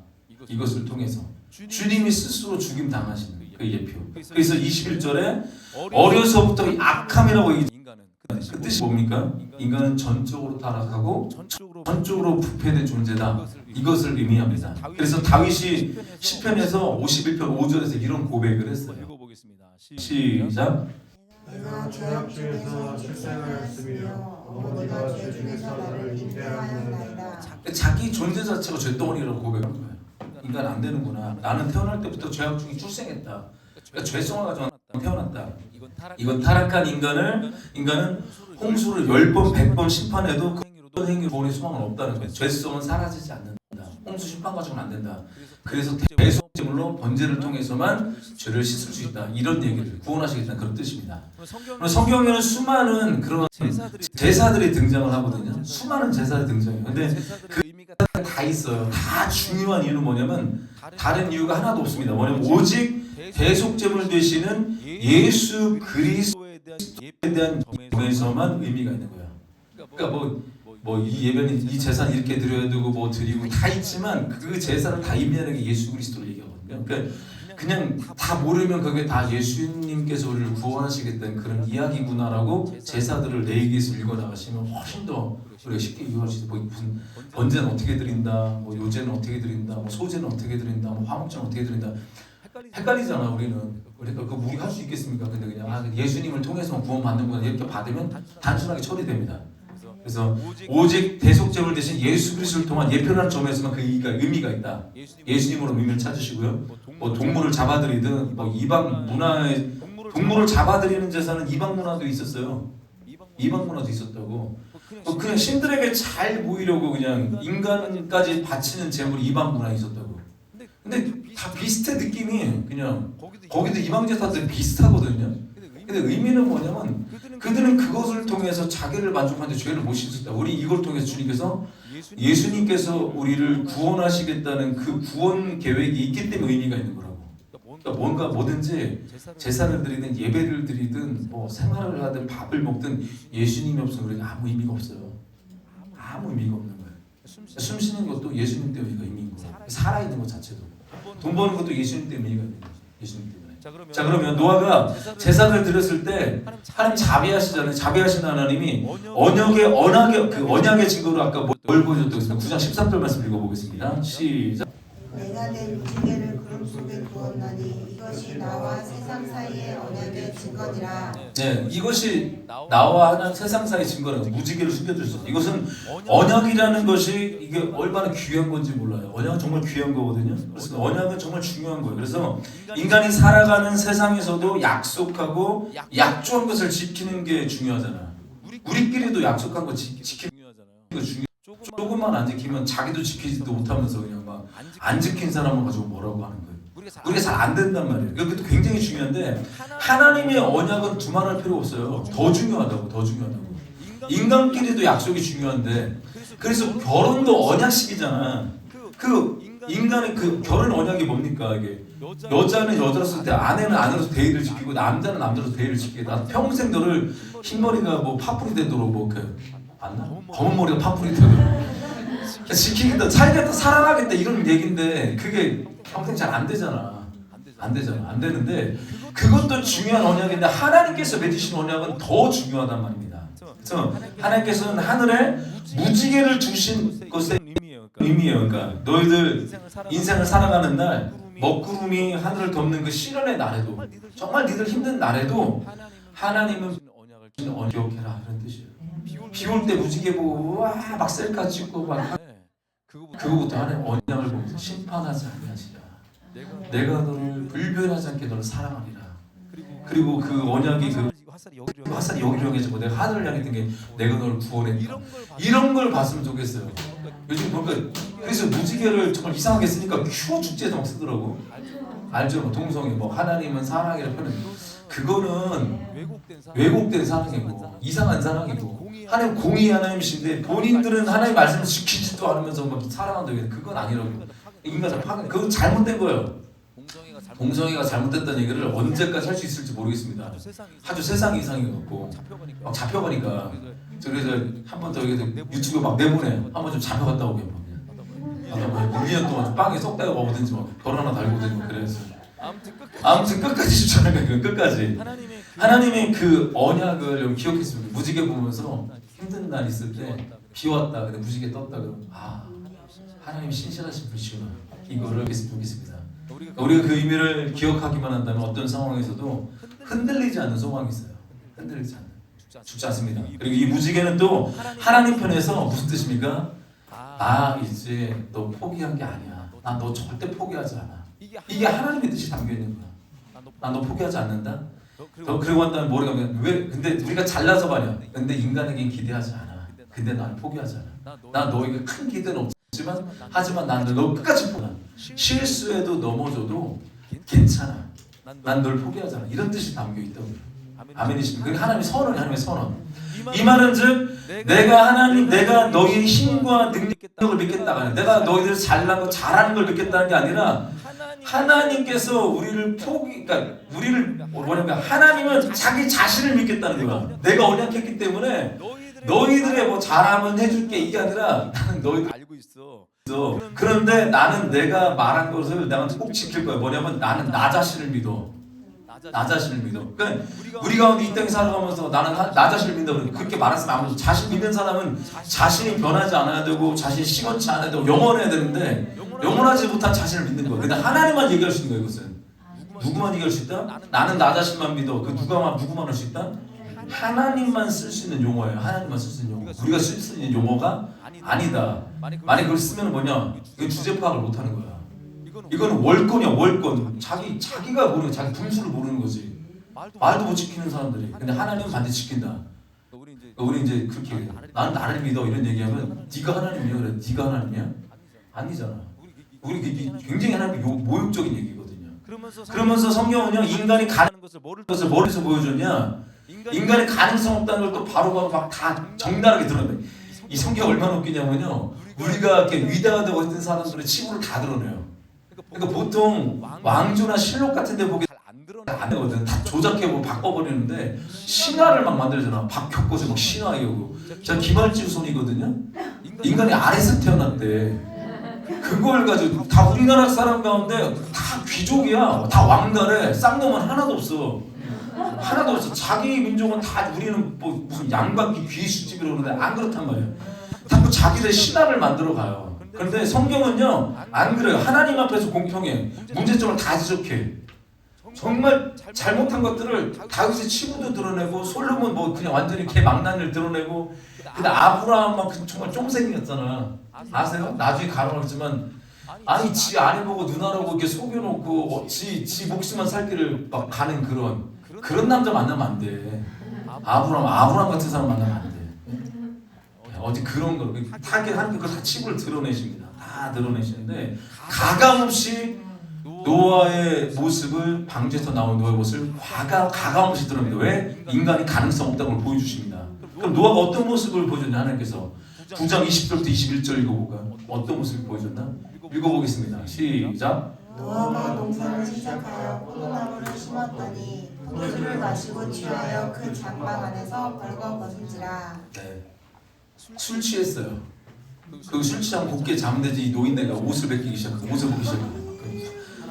Speaker 1: 이것을 통해서 주님이 스스로 죽임 당하시는 그 예표. 그래서 21절에 어려서부터 악함이라고 그 뜻이 뭡니까? 인간은 전적으로 타락하고 전적으로 부패된 존재다. 이것을 의미합니다. 그래서 다윗이 시편에서 51편 5절에서 이런 고백을 했어요. 시작.
Speaker 3: 내가 죄악 중에서 출생하였으며 어머니가 죄 중에서 나를 잉태하였나이다.
Speaker 1: 자기 존재 자체가 죄덩어리라고 고백한 거예요. 인간 안 되는구나. 나는 태어날 때부터 죄악 중에 출생했다. 그러니까 죄성을 가지고 태어났다. 이건 타락한 인간은 홍수를 10번 100번 심판해도 그 행위로 구원의 소망은 없다는 거예요. 죄성은 사라지지 않는다. 홍수 심판 가지고는 안 된다. 그래서 대속 제물로 번제를 통해서만 죄를 씻을 수 있다. 이런 얘기를 구원하시겠다는 그런 뜻입니다. 성경에는 수많은 그런 제사들이 등장을 하거든요. 수많은 제사들이 등장해요. 근데 그 의미가 다 있어요. 다 중요한 이유는 뭐냐면 다른 이유가 하나도 없습니다. 뭐냐면 오직 대속 제물 되시는 예수 그리스도에 대한 점에서만 의미가 있는 거예요. 그러니까 이 예배는 이 제사는 이렇게 드려야 되고 뭐 드리고 다 있지만 그 제사를 다 의미하는 게 예수 그리스도를 얘기하거든요. 그러니까 그냥 다 모르면 그게 다 예수님께서 우리를 구원하시겠다는 그런 이야기구나라고 제사들을 레위기에서 읽어나가시면 훨씬 더 우리가 쉽게 이해할 수 있어요. 뭐 무슨 번제는 어떻게 드린다, 뭐 요제는 어떻게 드린다, 뭐 소제는 어떻게 드린다, 뭐 화목제는 어떻게 드린다. 헷갈리잖아 우리는. 그러니까 그 우리가 할 수 있겠습니까? 근데 그냥 예수님을 통해서 구원받는구나 이렇게 받으면 단순하게 처리됩니다. 그래서 오직 대속제물 대신 예수 그리스도를 통한 예표라는 점에서만 그 의미가 있다. 예수님으로 의미를 찾으시고요. 뭐 동물을 잡아들이든 뭐 이방 문화에 동물을 잡아들이는 제사는 이방 문화도 있었어요. 이방 문화도 있었다고. 그냥 신들에게 잘 보이려고 그냥 인간까지 바치는 제물이 이방 문화에 있었다고. 근데 다 비슷해 느낌이. 그냥 거기도 이방 제사들 비슷하거든요. 근데 의미는 뭐냐면 그들은 그것을 통해서 자기를 만족하는데 죄를 못 씻었다. 우리 이걸 통해서 주님께서 예수님께서 우리를 구원하시겠다는 그 구원 계획이 있기 때문에 의미가 있는 거라고. 그러니까 뭔가 뭐든지 제사를 드리든 예배를 드리든 뭐 생활을 하든 밥을 먹든 예수님이 없으면 우리는 아무 의미가 없어요. 아무 의미가 없는 거예요. 숨 쉬는 것도 예수님 때문에 의미가 있는 거예요. 살아있는 것 자체도. 돈 버는 것도 예수님 때문에 의미가 있는 거예요. 예수님 때문에. 자 그러면 노아가 제사를 드렸을 때 하나님 자비하시잖아요. 자비하신 하나님이 언약의 증거로 아까 뭘 보여줬다고 했습니다. 9장 13절 말씀 읽어보겠습니다. 시작.
Speaker 4: 내가 내 무지개를 구름 속에 두었나니 이것이 나와 세상 사이의 언약의 증거니라.
Speaker 1: 네, 이것이 나와 하나님 세상 사이 증거라고. 무지개를 숨겨주셨어. 이것은 언약이라는 것이 이게 얼마나 귀한 건지 몰라요. 언약은 정말 귀한 거거든요. 그래서 언약은 정말 중요한 거예요. 그래서 인간이 살아가는 세상에서도 약속하고 약조한 것을 지키는 게 중요하잖아. 우리끼리도 약속한 거 지키는 거 중요. 조금만 안 지키면 자기도 지키지도 못하면서 그냥 막 안 지킨 사람을 가지고 뭐라고 하는 거예요. 우리가 잘 안 된단 말이에요. 그것도 굉장히 중요한데 하나님의 언약은 두말할 필요 없어요. 더 중요하다고. 인간끼리도 약속이 중요한데 그래서 결혼도 언약식이잖아. 그 인간의 그 결혼 언약이 뭡니까 이게? 여자는 여자로서 때 아내는 아내로서 대의를 지키고 남자는 남자로서 대의를 지키고 나 평생 너를 흰머리가 뭐 파뿌리 되도록 뭐 그 맞나? 검은 머리가 파뿌리 되도록 지키겠다, 살겠다, 사랑하겠다 이런 얘긴데 그게 평생 잘 안 되잖아. 안 되는데 그것도 중요한 언약인데 하나님께서 맺으신 언약은 더 중요하단 말입니다. 그래서 하나님께서는 하늘에 무지개를 주신 것의 의미예요. 그러니까 너희들 인생을 살아가는 날 먹구름이 하늘을 덮는 그 시련의 날에도 정말 니들 힘든 날에도 하나님은 언약을 기억해라 이런 뜻이에요. 비 올 때 무지개 보고 막 셀카 찍고 막 그거부터 하나님 언약을 보면서 심판하지 아니하시라. 내가 너를 불변하지 않게 너를 사랑하리라. 그리고 그 언약이 그 화살이 여기로 향해지고 내가 하늘을 향했던 게 내가 너를 구원했다. 이런 걸 봤으면 좋겠어요. 요즘 보니까 그래서 무지개를 정말 이상하게 쓰니까 큐어 축제에서 막 쓰더라고. 알죠? 뭐 동성애 뭐 하나님은 사랑이라 표현. 그거는 왜곡된 사랑이고 이상한 사랑이고 하나님 공의 하나님이신데 본인들은 하나님 말씀을 지키지도 않으면서 막 사랑한다고. 그건 아니라고. 인간을 파괴. 그건 잘못된 거예요. 동성애가 잘못됐다는 얘기를 언제까지 할 수 있을지 모르겠습니다. 아주 세상 이상이 갖고 막 잡혀가니까. 그래서 한 번 더 유튜브 막 내보내. 한번 좀 잡혀갔다 오게 막. 1년 동안 빵에 쏙다가 먹든지 막 별 하나 달고든지 막 그래서. 아무튼 끝까지 추천할 거예요. 끝까지. 하나님의 그 언약을 좀 기억했습니다. 무지개 보면서 힘든 날 있을 때 비 왔다 근데 무지개 떴다 그러면 하나님이 신실하신 분이시구나. 이거를 했으면 좋겠습니다. 우리가 그 의미를 기억하기만 한다면 어떤 상황에서도 흔들리지 않는 소망이 있어요. 흔들리지 않는. 죽지 않습니다. 그리고 이 무지개는 또 하나님 편에서 무슨 뜻입니까? 이제 너 포기한 게 아니야. 난 너 절대 포기하지 않아. 이게 하나님의 뜻이 담겨 있는 거야. 난 너 포기하지 않는다. 그리고 한다면 뭐라고 하면 왜? 근데 우리가 잘나서 말이야. 근데 인간에겐 기대하지 않아. 근데 난 포기하지 않아. 난 너에게 큰 기대는 없지만 하지만 난 너 끝까지 포기. 실수해도 넘어져도 괜찮아. 난 널 포기하지 않아. 이런 뜻이 담겨 있다고. 아멘이십니까? 그게 하나님의 선언이 하나님의 선언. 이 말은즉 내가 너희의 힘과 능력을 믿겠다가 아니라 내가 너희들 잘난 거 잘하는 걸 믿겠다는 게 아니라 하나님께서 우리를 그러니까 우리를 뭐냐면 하나님은 자기 자신을 믿겠다는 거야. 내가 언약했기 때문에 너희들의 뭐 잘하면 해줄게 이게 아니라 나는 너희들
Speaker 2: 있어.
Speaker 1: 그런데 나는 내가 말한 것을 내가 꼭 지킬 거야. 뭐냐면 나는 나 자신을 믿어. 나 자신을 믿어. 그러니까 우리 가운데 이 땅에 살아가면서 나는 나 자신을 믿는다. 그렇게 말할 사람 아무도. 자신 믿는 사람은 자신이 변하지 않아야 되고 자신이 시건치 않아야 되고 영원해야 되는데 영원하지 못한 자신을 믿는 거야. 근데 하나님만 얘기할 수 있는 거야. 이것은 누구만 얘기할 수 있다? 나는 나 자신만 믿어. 그 누구만 할 수 있다? 하나님만 쓸 수 있는 용어예요. 하나님만 쓸 수 있는 용어. 우리가 쓸 수 있는 용어가 아니다. 만약 그걸 쓰면 뭐냐? 이건 주제 파악을 못하는 거야. 이거는 월권이야, 월권. 자기가 모르는, 자기 분수를 모르는 거지. 말도 못 지키는 사람들이. 근데 하나님은 반드시 지킨다. 우리 이제 그렇게 얘기해. 나는 나를 믿어 이런 얘기하면 네가 하나님이야 그래. 네가 하나님이야? 아니잖아. 우리 굉장히 하나님 모욕적인 얘기거든요. 그러면서 성경은요 인간이 가는 것을 뭐에서 보여줬냐? 인간의 가능성 없다는 걸 또 바로바로 막 다 적나라하게 드러내. 이 성경 얼마나 웃기냐면요. 우리가 이렇게 위대하다고 했던 사람들의 치부를 다 드러내요. 그러니까 보통 왕조나 실록 같은 데 보게 안 되거든. 다 조작해보고 바꿔버리는데 신화를 막 만들잖아. 박혁거지 막 신화이고. 제가 김할지 손이거든요. 인간이 아래서 태어났대. 그걸 가지고 다 우리나라 사람 가운데 다 귀족이야. 다 왕가래. 쌍놈은 하나도 없어. 하나도 없어. 자기 민족은 다 우리는 뭐 무슨 양반기 귀수집이라고 그러는데 안 그렇단 말이야. 자꾸 자기들 신화를 만들어 가요. 그런데 성경은요 안 그래요. 하나님 앞에서 공평해. 문제점을 다 지적해. 정말 잘못한 것들을 다윗의 치부도 드러내고 솔로몬 뭐 그냥 완전히 개망난을 드러내고 근데 아브라함 막 정말 쫑생이었잖아. 아세요? 나중에 가라앉지만 아니 지 아내 보고 누나라고 이렇게 속여놓고 지 목숨만 살 길을 막 가는 그런 남자 만나면 안 돼. 아브라함 같은 사람 만나면 안 돼. 어디 그런 거 타겟 하는 거 다 치부를 드러내십니다. 다 드러내시는데 가감없이 노아의 모습을 방주에서 나온 노아의 모습을 가감없이 드러냅니다. 왜? 인간이 가능성 없다는 걸 보여주십니다. 그럼 노아가 어떤 모습을 보여줬냐 하나님께서 9장 20절부터 21절 읽어볼까요? 어떤 모습을 보여줬나? 읽어보겠습니다. 시작.
Speaker 4: 노아가 농사를 시작하여 포도나무를 심었더니 포도주를 마시고 취하여 그 장막 안에서 벌거벗은지라.
Speaker 1: 네. 술 취했어요. 그 술 취하면 곱게 자면 되지. 이 노인네가 옷을 벗기 시작하고 옷을 벗기 시작해요.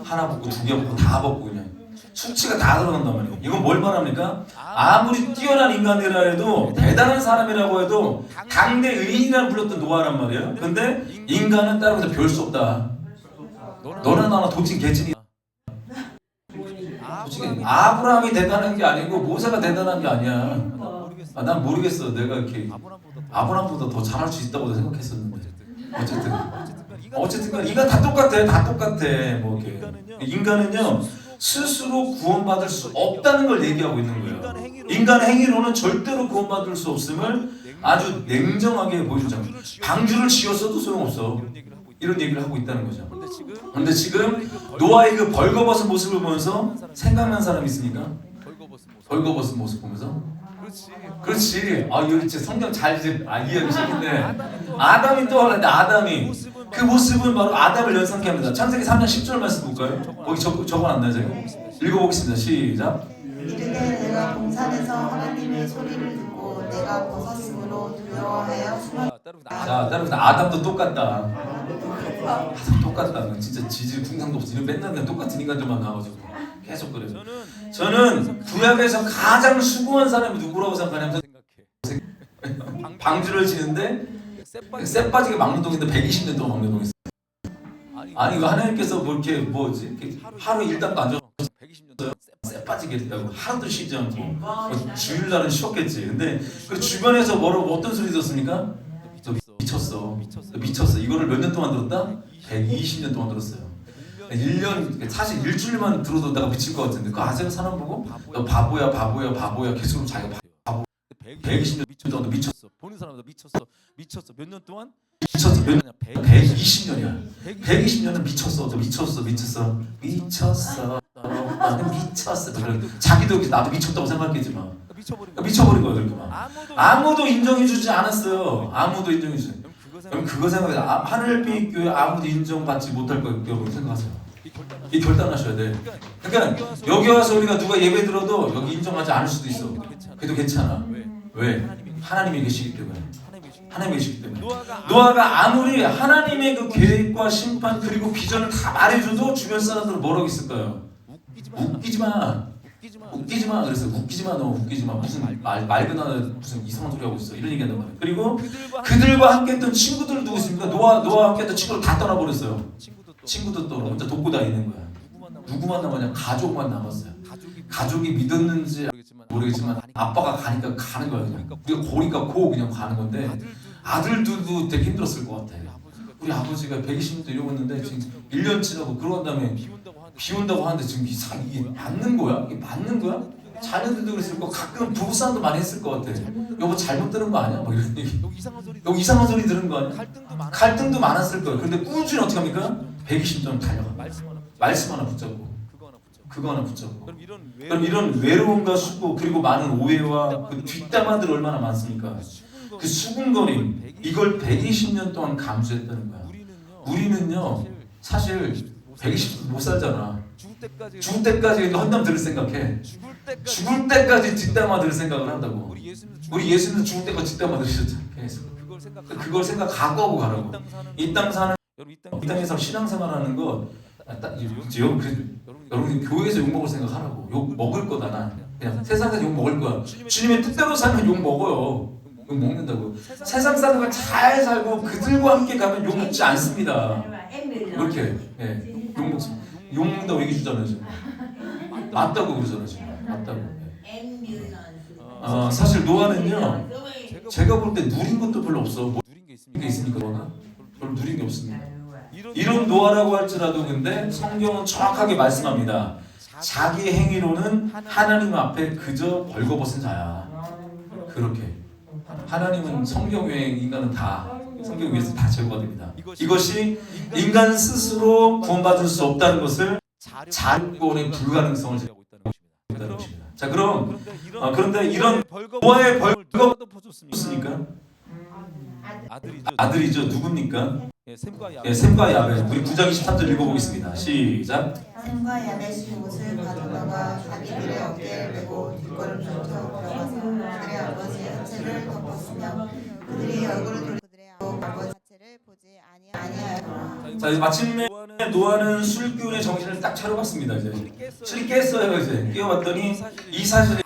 Speaker 1: 하나 벗고 두 개 벗고 다 벗고 그냥 수치가 다 드러난단 말이에요. 이건 뭘 말합니까? 아무리 뛰어난 인간이라 해도 대단한 사람이라고 해도 당대 의인이라고 불렀던 노아란 말이에요. 근데 인간은 다른 것을 배울 수 없다. 너나 나나 도찐 개찐이. 솔직히 아브라함이 대단한 게 아니고 모세가 대단한 게 아니야. 난 모르겠어. 내가 이렇게 아브라함보다 더 잘할 수 있다고 생각했었는데 어쨌든 이건 다 똑같아. 뭐 이렇게 인간은요 스스로 구원받을 수 없다는 걸 얘기하고 있는 거예요. 인간의 행위로는 절대로 구원받을 수 없음을 아주 냉정하게 보여주잖아요. 방주를 지었어도 소용없어. 이런 얘기를 하고 있다는 거죠. 그런데 지금 노아의 그 벌거벗은 모습을 보면서 생각난 사람이 있으니까 벌거벗은 모습 보면서 그렇지. 아 이거 진짜 성경 잘 이해하기 시작했네. 아담이 또 하는데 아담이 그 모습은 바로 아담을 연상케 합니다. 창세기 3장 10절 말씀 볼까요? 거기 적어놨나요 제가? 읽어보겠습니다. 시작.
Speaker 4: 이르되 내가 동산에서 하나님의 소리를 듣고 내가 벗었으므로 두려워하여 숨었다.
Speaker 1: 자, 따라서 아담도 똑같다. 아담 똑같다. 진짜 지질 풍상도 없이 맨날 그냥 똑같은 인간들만 나와가지고 계속 그래요. 저는 구약에서 가장 수고한 사람이 누구라고 생각하냐면 방주를 지는데 쇠 빠지게 막는 동인데 120년 동안 막는 동이 있어요. 아니 이거 하나님께서 뭐 이렇게 뭐지 하루 일당도 안 줘서 120년 쇠 빠지게 했다고 하루도 쉬지 않고 뭐 주일날은 쉬었겠지. 근데 그 주변에서 어떤 소리 들었습니까? 미쳤어. 이거를 몇 년 동안 들었다? 120년 동안 들었어요. 1년 사실 일주일만 들어도 내가 미칠 것 같은데 그거 아세요? 사람 보고 너 바보야 계속 자기가 바보 120년 동안 미쳤어. 보는 사람도 미쳤어. 몇 년 동안? 미쳤어. 120년이야. 120년은 미쳤어. 나는 미쳤어. 자기도 나도 미쳤다고 생각했지만 미쳐버린 거야 그렇게 막. 아무도 인정해주지 않았어요. 아무도 인정해주지. 그럼 그거 생각해. 하늘빛 교회 아무도 인정받지 못할 거라고 생각하세요. 이 결단하셔야 돼. 그러니까 여기 와서 우리가 누가 예배 들어도 여기 인정하지 않을 수도 있어. 그래도 괜찮아. 왜? 하나님이 계시기 때문에. 하나님의 계시기 때문에. 노아가 아무리 하나님의 그 계획과 심판 그리고 비전을 다 말해줘도 주변 사람들은 뭐라고 있을까요? 웃기지 마. 웃기지 마. 그래서 웃기지 마. 너 웃기지 마. 무슨 맑은 하나 무슨 이상한 소리 하고 있어. 이런 얘기한단 말이에요. 그리고 그들과 함께했던 친구들 누구 있습니까? 노아와 함께했던 친구를 다 떠나버렸어요. 친구도 또 혼자 돕고 다니는 거야. 누구만 남았냐? 가족만 남았어요. 가족이 믿었는지 모르겠지만 아빠가 가니까 가는 거야. 그냥. 우리가 고니까 고 그냥 가는 건데 아들들도 되게 힘들었을 것 같아. 우리 아버지가 120년도 이러고 지금 1년 지나고 그런 다음에 비 온다고 하는데 지금 이게 맞는 거야? 이게 맞는 거야? 자녀들도 그랬을 거 가끔 부부싸움도 많이 했을 것 같아. 여보 잘못 들은 거 아니야? 뭐 이런 얘기. 여기 이상한 소리 들은 거 아니야? 갈등도 많았을 거야. 그런데 꾸준히 어떻게 합니까? 120년 달려가. 말씀 하나 붙잡고 그거 하나 붙잡고. 그럼 이런 외로움과 수고 그리고 많은 오해와 그 뒷담화들 얼마나 많습니까? 그 수군거림 이걸 120년 동안 감수했다는 거야. 우리는요 사실 120도 못 살잖아. 죽을 때까지 헌담 들을 생각해. 죽을 때까지 뒷담화 들을 생각을 한다고. 우리 예수님도 죽을 때까지 뒷담화 들으셨잖아. 그걸 생각하고 하고 가라고. 이 땅 사는 이 땅에서 신앙생활하는 거 여러분 교회에서 욕 먹을 생각하라고. 욕 먹을 거다 나. 그냥 세상에서 욕 먹을 거야. 주님의 뜻대로 살면 욕 먹어요. 욕 먹는다고. 세상 사는 걸 잘 살고 그들과 함께 가면 욕 먹지 않습니다. 이렇게 욕 먹습니다. 욕 먹는다고 얘기 주잖아요 지금. 맞다고 그러잖아요 지금. 맞다고. 사실 노아는요 제가 볼 때 누린 것도 별로 없어. 누린 게 있습니까 노아가? 별로 누린 게 없습니다. 이런 노아라고 할지라도 근데 성경은 정확하게 말씀합니다. 자기 행위로는 하나님 앞에 그저 벌거벗은 자야. 그렇게 하나님은 성경 외에 인간은 다 성경 위에서 다 제거가 됩니다. 이것이 인간 스스로 구원받을 수 없다는 것을 자유권의 불가능성을 제거하고 있다는 것입니다. 자 그럼 그런데 이런 노아의 벌거벗었으니까 아들이죠. 누굽니까? 셈과 야벳. 우리 9장 23절 읽어보겠습니다. 시작.
Speaker 4: 셈과 야벳이 옷을 가져다가 자기들의 어깨에 메고 뒷걸음질 쳐 들어가서 그들의 아버지의 하체를 덮었으며 그들이 얼굴을 돌려 그들의 아버지 하체를 보지 아니하였더라.
Speaker 1: 자 이제 마침내 노아는 술기운의 정신을 딱 차려봤습니다. 이제 술이 깼어요. 이제 깨어봤더니 이 사실을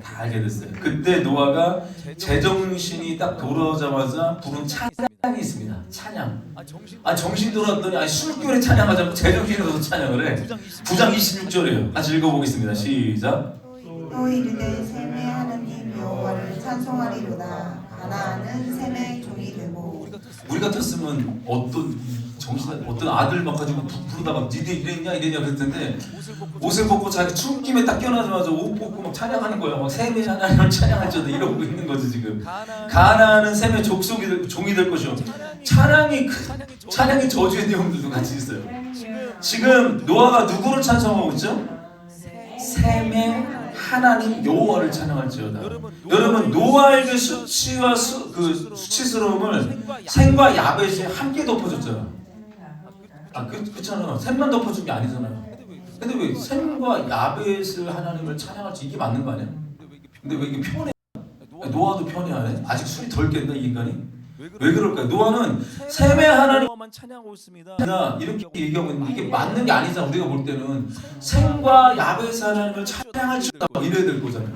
Speaker 1: 다 알게 됐어요. 그때 노아가 제정신이 딱 돌아오자마자 부른 찬양이 있습니다. 찬양. 정신 돌아왔더니 술기운에 찬양하자고 제정신이 들어서 찬양을 해. 9장 26절이에요. 같이 읽어보겠습니다. 시작.
Speaker 4: 또 이르되 셈의 하나님 여호와를 찬송하리로다. 가나안은 셈의 종이 되고.
Speaker 1: 우리 같았으면 어떤 아들 막 가지고 부르다가 니네 이랬냐 그랬는데 옷을 벗고 자기 춤김에 딱 깨어나자마자 옷 벗고 막 찬양하는 거야. 막 셈의 하나님을 찬양하죠. 이러고 있는 거지 지금. 가나안은 셈의 종이 될 것이요. 찬양이 저주의 내용들도 같이 있어요. 지금 노아가 누구를 찬송하고 있죠? 셈의 하나님 여호와를 찬양할지어다. 여러분 노아의 그 수치와 수치스러움을 셈과 야벳이 함께 덮어줬잖아. 그렇잖아. 셈만 덮어준 게 아니잖아요. 근데 왜 셈과 야벳을 하나님을 찬양할지 이게 맞는 거 아니야? 근데 왜 이게 편해? 노아도 편해하네. 아직 술이 덜 깼나 이 인간이? 왜 그럴까요? 노아는 셈의 하나님만 찬양하고 있습니다. 이렇게 얘기하고 있는데 이게 맞는 게 아니잖아. 우리가 볼 때는 셈과 야벳 하나님을 찬양할지어다 이래야 될 거잖아요.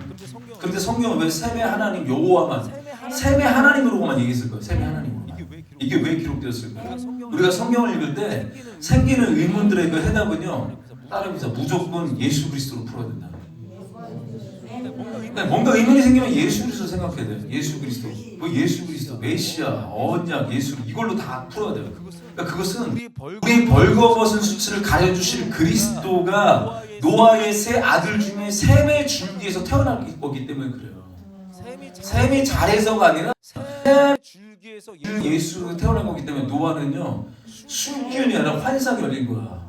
Speaker 1: 그런데 성경은 왜 셈의 하나님 여호와만 셈의 하나님으로만 얘기했을 거예요. 셈의 하나님으로만. 이게 왜 기록되었을까요? 우리가 성경을 읽을 때 생기는 의문들의 그 해답은요 따릅니다. 무조건 예수 그리스도로 풀어야 된다. 뭔가 의문이 생기면 예수 그리스도 생각해야 돼요. 예수 그리스도, 뭐 예수 그리스도, 메시아, 언약, 예수 이걸로 다 풀어야 돼요. 그러니까 그것은 우리 벌거벗은 수치를 가려주실 그리스도가 노아의 세 아들 중에 셈의 줄기에서 태어난 거기 때문에 그래요. 셈이 잘해서가 아니라 셈의 줄기에서 예수 태어난 거기 때문에 노아는요 술기운이 아니라 환상이 열린 거야.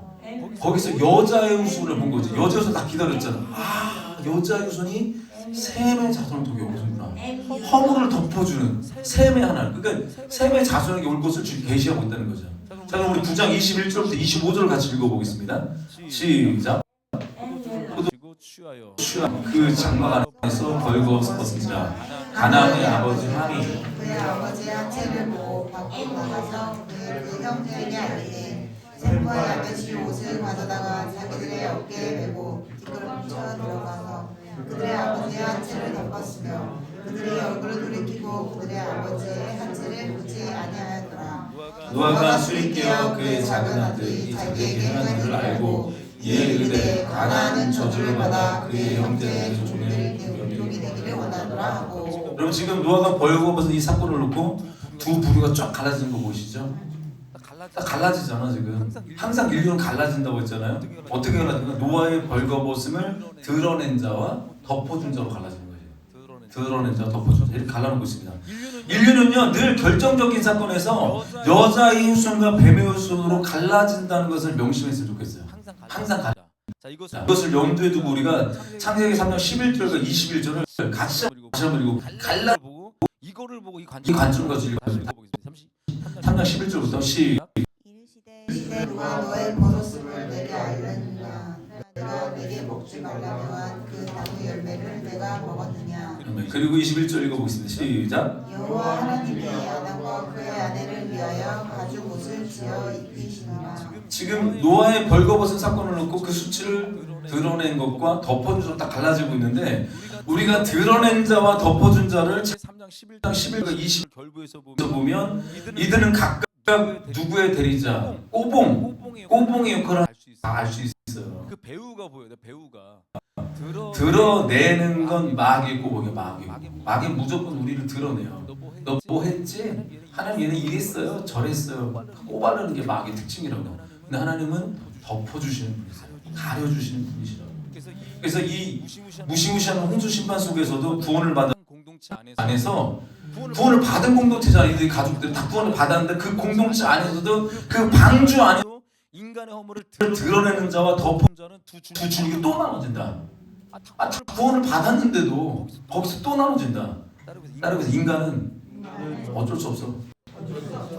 Speaker 1: 거기서 여자의 후손을 본 거지. 여자 후손 다 기다렸잖아. 여자의 후손이 셈의 자손을 통해 오는구나. 허물을 덮어주는 셈의 하나. 그러니까 셈의 자손에게 올 것을 지금 계시하고 있다는 거죠. 자 그럼 우리 9장 21절부터 25절을 같이 읽어보겠습니다. 시작. 그 장막 안에서 벌거벗은 자 가나안의 아버지 함이
Speaker 4: 그들의 아버지의 한채를 보고 밖으로 나가서 그 형제에게 알리니 샘과 야벳이 옷을 가져다가 자기들의 어깨에 메고 뒷걸음 쳐 들어가서 그들의 아버지의 한채를 덮었으며 그들이 얼굴을 돌이키고 그들의 아버지의 한채를 보지 아니하였더라.
Speaker 1: 노아가 술이 깨어 그의 작은 아들이 자기에게 행한 일을 알고 이에 이르되 가나안은 저주를 받아 그의 형제의 종들이 종이 되기를 원하노라 하고.
Speaker 2: 그럼
Speaker 1: 지금 노아가 벌거벗은 이 사건을 놓고 두 부류가 쫙 갈라지는 거 보이시죠? 딱 갈라지잖아 지금. 항상 인류는 갈라진다고 했잖아요. 어떻게 갈라지냐? 노아의 벌거벗음을 드러낸 자와 덮어준 자로 갈라지는 거예요. 드러낸 자와 덮어준 자 이렇게 갈라놓고 있습니다. 인류는요 늘 결정적인 사건에서 여자의 후손과 뱀의 후손으로 갈라진다는 것을 명심했으면 좋겠어요. 항상 갈라.
Speaker 2: 자,
Speaker 1: 이것을 염두에 두고 우리가 창세기 3장 11절과 21절을 같이 한번 읽고 갈라
Speaker 2: 보고 이거를 보고 이
Speaker 1: 이 관점과 읽어보겠습니다. 3장 11절부터
Speaker 4: 이르시되 누가 너의 버섯을 내게 알렸느냐 내가 내게 먹지 말라고 한 그 나무 열매를 내가 먹었느냐.
Speaker 1: 그리고 21절 읽어보겠습니다. 시작.
Speaker 4: 여호와 하나님이 아담과 그의 아내를 위하여 가죽 옷을 지어 입히시니라.
Speaker 1: 지금 노아의 벌거벗은 사건을 놓고 그 수치를 드러낸 것과 덮어준 자로 딱 갈라지고 있는데 우리가 드러낸 자와 덮어준 자를
Speaker 2: 3장 11장
Speaker 1: 11과 20절
Speaker 2: 결부에서
Speaker 1: 보면 이들은 각각 누구의 대리자 꼬봉의 역할을 알 수 있어요.
Speaker 2: 그 배우가 보여요. 배우가
Speaker 1: 드러내는 건 마귀의 꼬봉이에요. 마귀는 무조건 우리를 드러내요. 너 뭐 했지? 하나님 얘는 이랬어요 저랬어요 꼬바르는 게 마귀의 특징이라고. 근데 하나님은 덮어주시는 분이세요. 가려주시는 분이시라고. 그래서 이 무시무시한 홍수 심판 속에서도 구원을 받은
Speaker 2: 공동체
Speaker 1: 안에서 구원을 받은 공동체잖아요. 이 가족들 다 구원을 받았는데 그 공동체 안에서도 그 방주 안에
Speaker 2: 인간의 허물을
Speaker 1: 드러내는 자와 덮은
Speaker 2: 자는 두
Speaker 1: 두 줄기 또 나눠진다. 다 구원을 받았는데도 거기서 또 나눠진다. 따라서 인간은 어쩔 수 없어.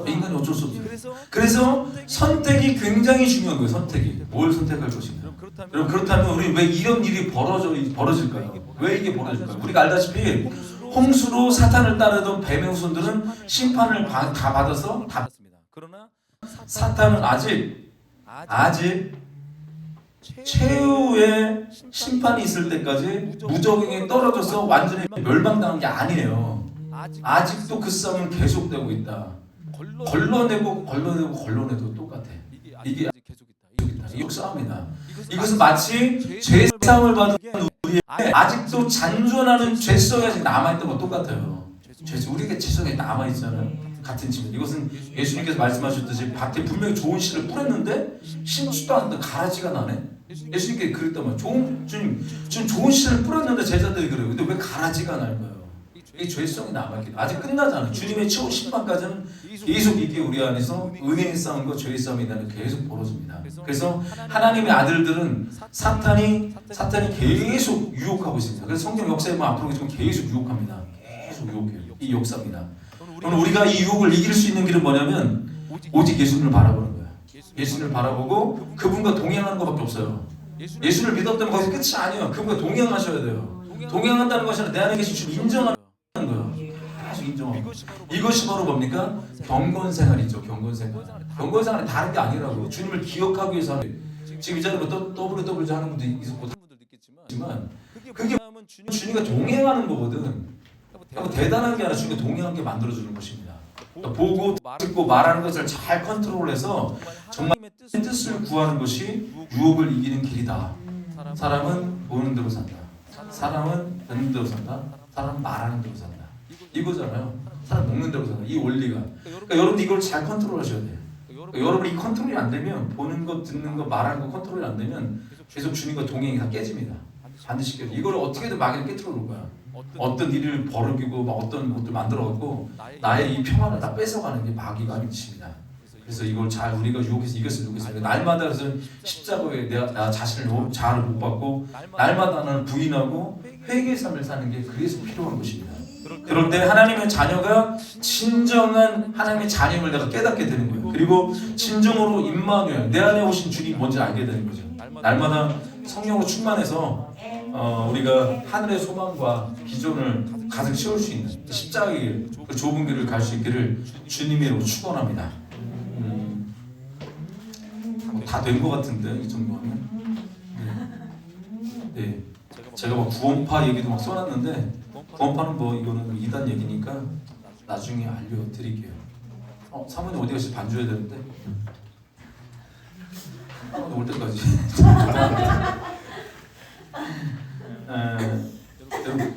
Speaker 1: 인간이 어쩔 수 없어. 그래서 선택이 굉장히 중요한 거예요. 선택이 뭘 선택할 것인가. 여러분 그렇다면 우리 왜 이런 일이 벌어질까요? 왜 이게 벌어질까요? 우리가 알다시피 홍수로 사탄을 따르던 뱀의 후손들은 심판을 다 받아서 다
Speaker 2: 받았습니다. 그러나
Speaker 1: 사탄은 아직 최후의 심판이 있을 때까지 무적행에 떨어져서 완전히 멸망당한 게 아니에요. 아직도 그 싸움은 계속되고 있다. 걸러내도 똑같아. 이게
Speaker 2: 계속 있다.
Speaker 1: 이게 싸움이다. 이것은 마치 죄 싸움을 받은 우리의 아직도 잔존하는 죄성이 아직 남아있던 것 똑같아요. 우리에게 죄성이 남아있잖아요. 같은 질문. 이것은 예수님께서 말씀하셨듯이 밭에 분명히 좋은 씨를 뿌렸는데 심지도 않는데 가라지가 나네. 예수님께 그랬단 말이에요. 주님 좋은 씨를 뿌렸는데 제자들이 그래요. 근데 왜 가라지가 날 거예요? 이 죄성이 남아있기 아직 끝나지 않아요. 주님의 최후 심판까지는 계속 이게 우리 안에서 은혜의 싸움과 죄의 싸움이 계속 벌어집니다. 그래서 하나님의 아들들은 사탄이 계속 유혹하고 있습니다. 그래서 성경 역사에 앞으로 좀 계속 유혹합니다. 계속 유혹해요. 이 역사입니다. 그럼 우리가 이 유혹을 이길 수 있는 길은 뭐냐면 오직 예수님을 바라보는 거예요. 예수님을 바라보고 그분과 동행하는 것밖에 없어요. 예수를 믿었다면 거기서 끝이 아니에요. 그분과 동행하셔야 돼요. 동행한다는 것이 아니라 내 안에 계신 주님 인정하는 거예요. 계속 인정하고. 이것이 바로 뭡니까? 경건생활이죠. 경건생활이 다른 게 아니라고. 주님을 기억하기 위해서 하는. 지금 이 자리에 WWJ 하는 분도 있었고 하지만 그게 주님과 동행하는 거거든. 대단한 게 아니라 주님과 동행하는 게 만들어주는 것입니다. 보고 듣고 말하는 것을 잘 컨트롤해서 정말 뜻을 구하는 것이 유혹을 이기는 길이다. 사람은 보는 대로 산다. 사람은 듣는 대로 산다. 사람은 말하는 대로 산다. 이거잖아요. 사람 먹는 대로 산다. 이 원리가. 그러니까 여러분 이걸 잘 컨트롤하셔야 돼요. 그러니까 여러분 이 컨트롤이 안 되면 보는 것, 듣는 것, 말하는 것 컨트롤이 안 되면 계속 주님과 동행이 다 깨집니다. 반드시 깨져. 이걸 어떻게든 마귀는 깨뜨려 놓을 거야. 어떤 일을 벌이고 막 어떤 것들 만들어갖고 나의 이 평안을 다 뺏어가는 게 마귀가 미칩니다. 그래서 이걸 잘 우리가 유혹해서 이겼으면 좋겠습니다. 날마다 그래서 십자가에 나 자신을 자아를 못 받고 날마다 나는 부인하고 회개의 삶을 사는 게 그래서 필요한 것입니다. 그럴 때 하나님의 자녀가 진정한 하나님의 자녀임을 내가 깨닫게 되는 거예요. 그리고 진정으로 임마누엘 내 안에 오신 주님 뭔지 알게 되는 거죠. 날마다 성령으로 충만해서 우리가 하늘의 소망과 비전을 가득 채울 수 있는 십자가의 길, 그 좁은 길을 갈 수 있기를 주님의 이름으로 축원합니다. 다 된 것 같은데 이 정도면. 네. 제가 막 구원파 얘기도 막 써놨는데 구원파는 뭐 이거는 이단 얘기니까 나중에 알려드릴게요. 사모님 어디 가시 반주해야 되는데 사모님 올 때까지. 여러분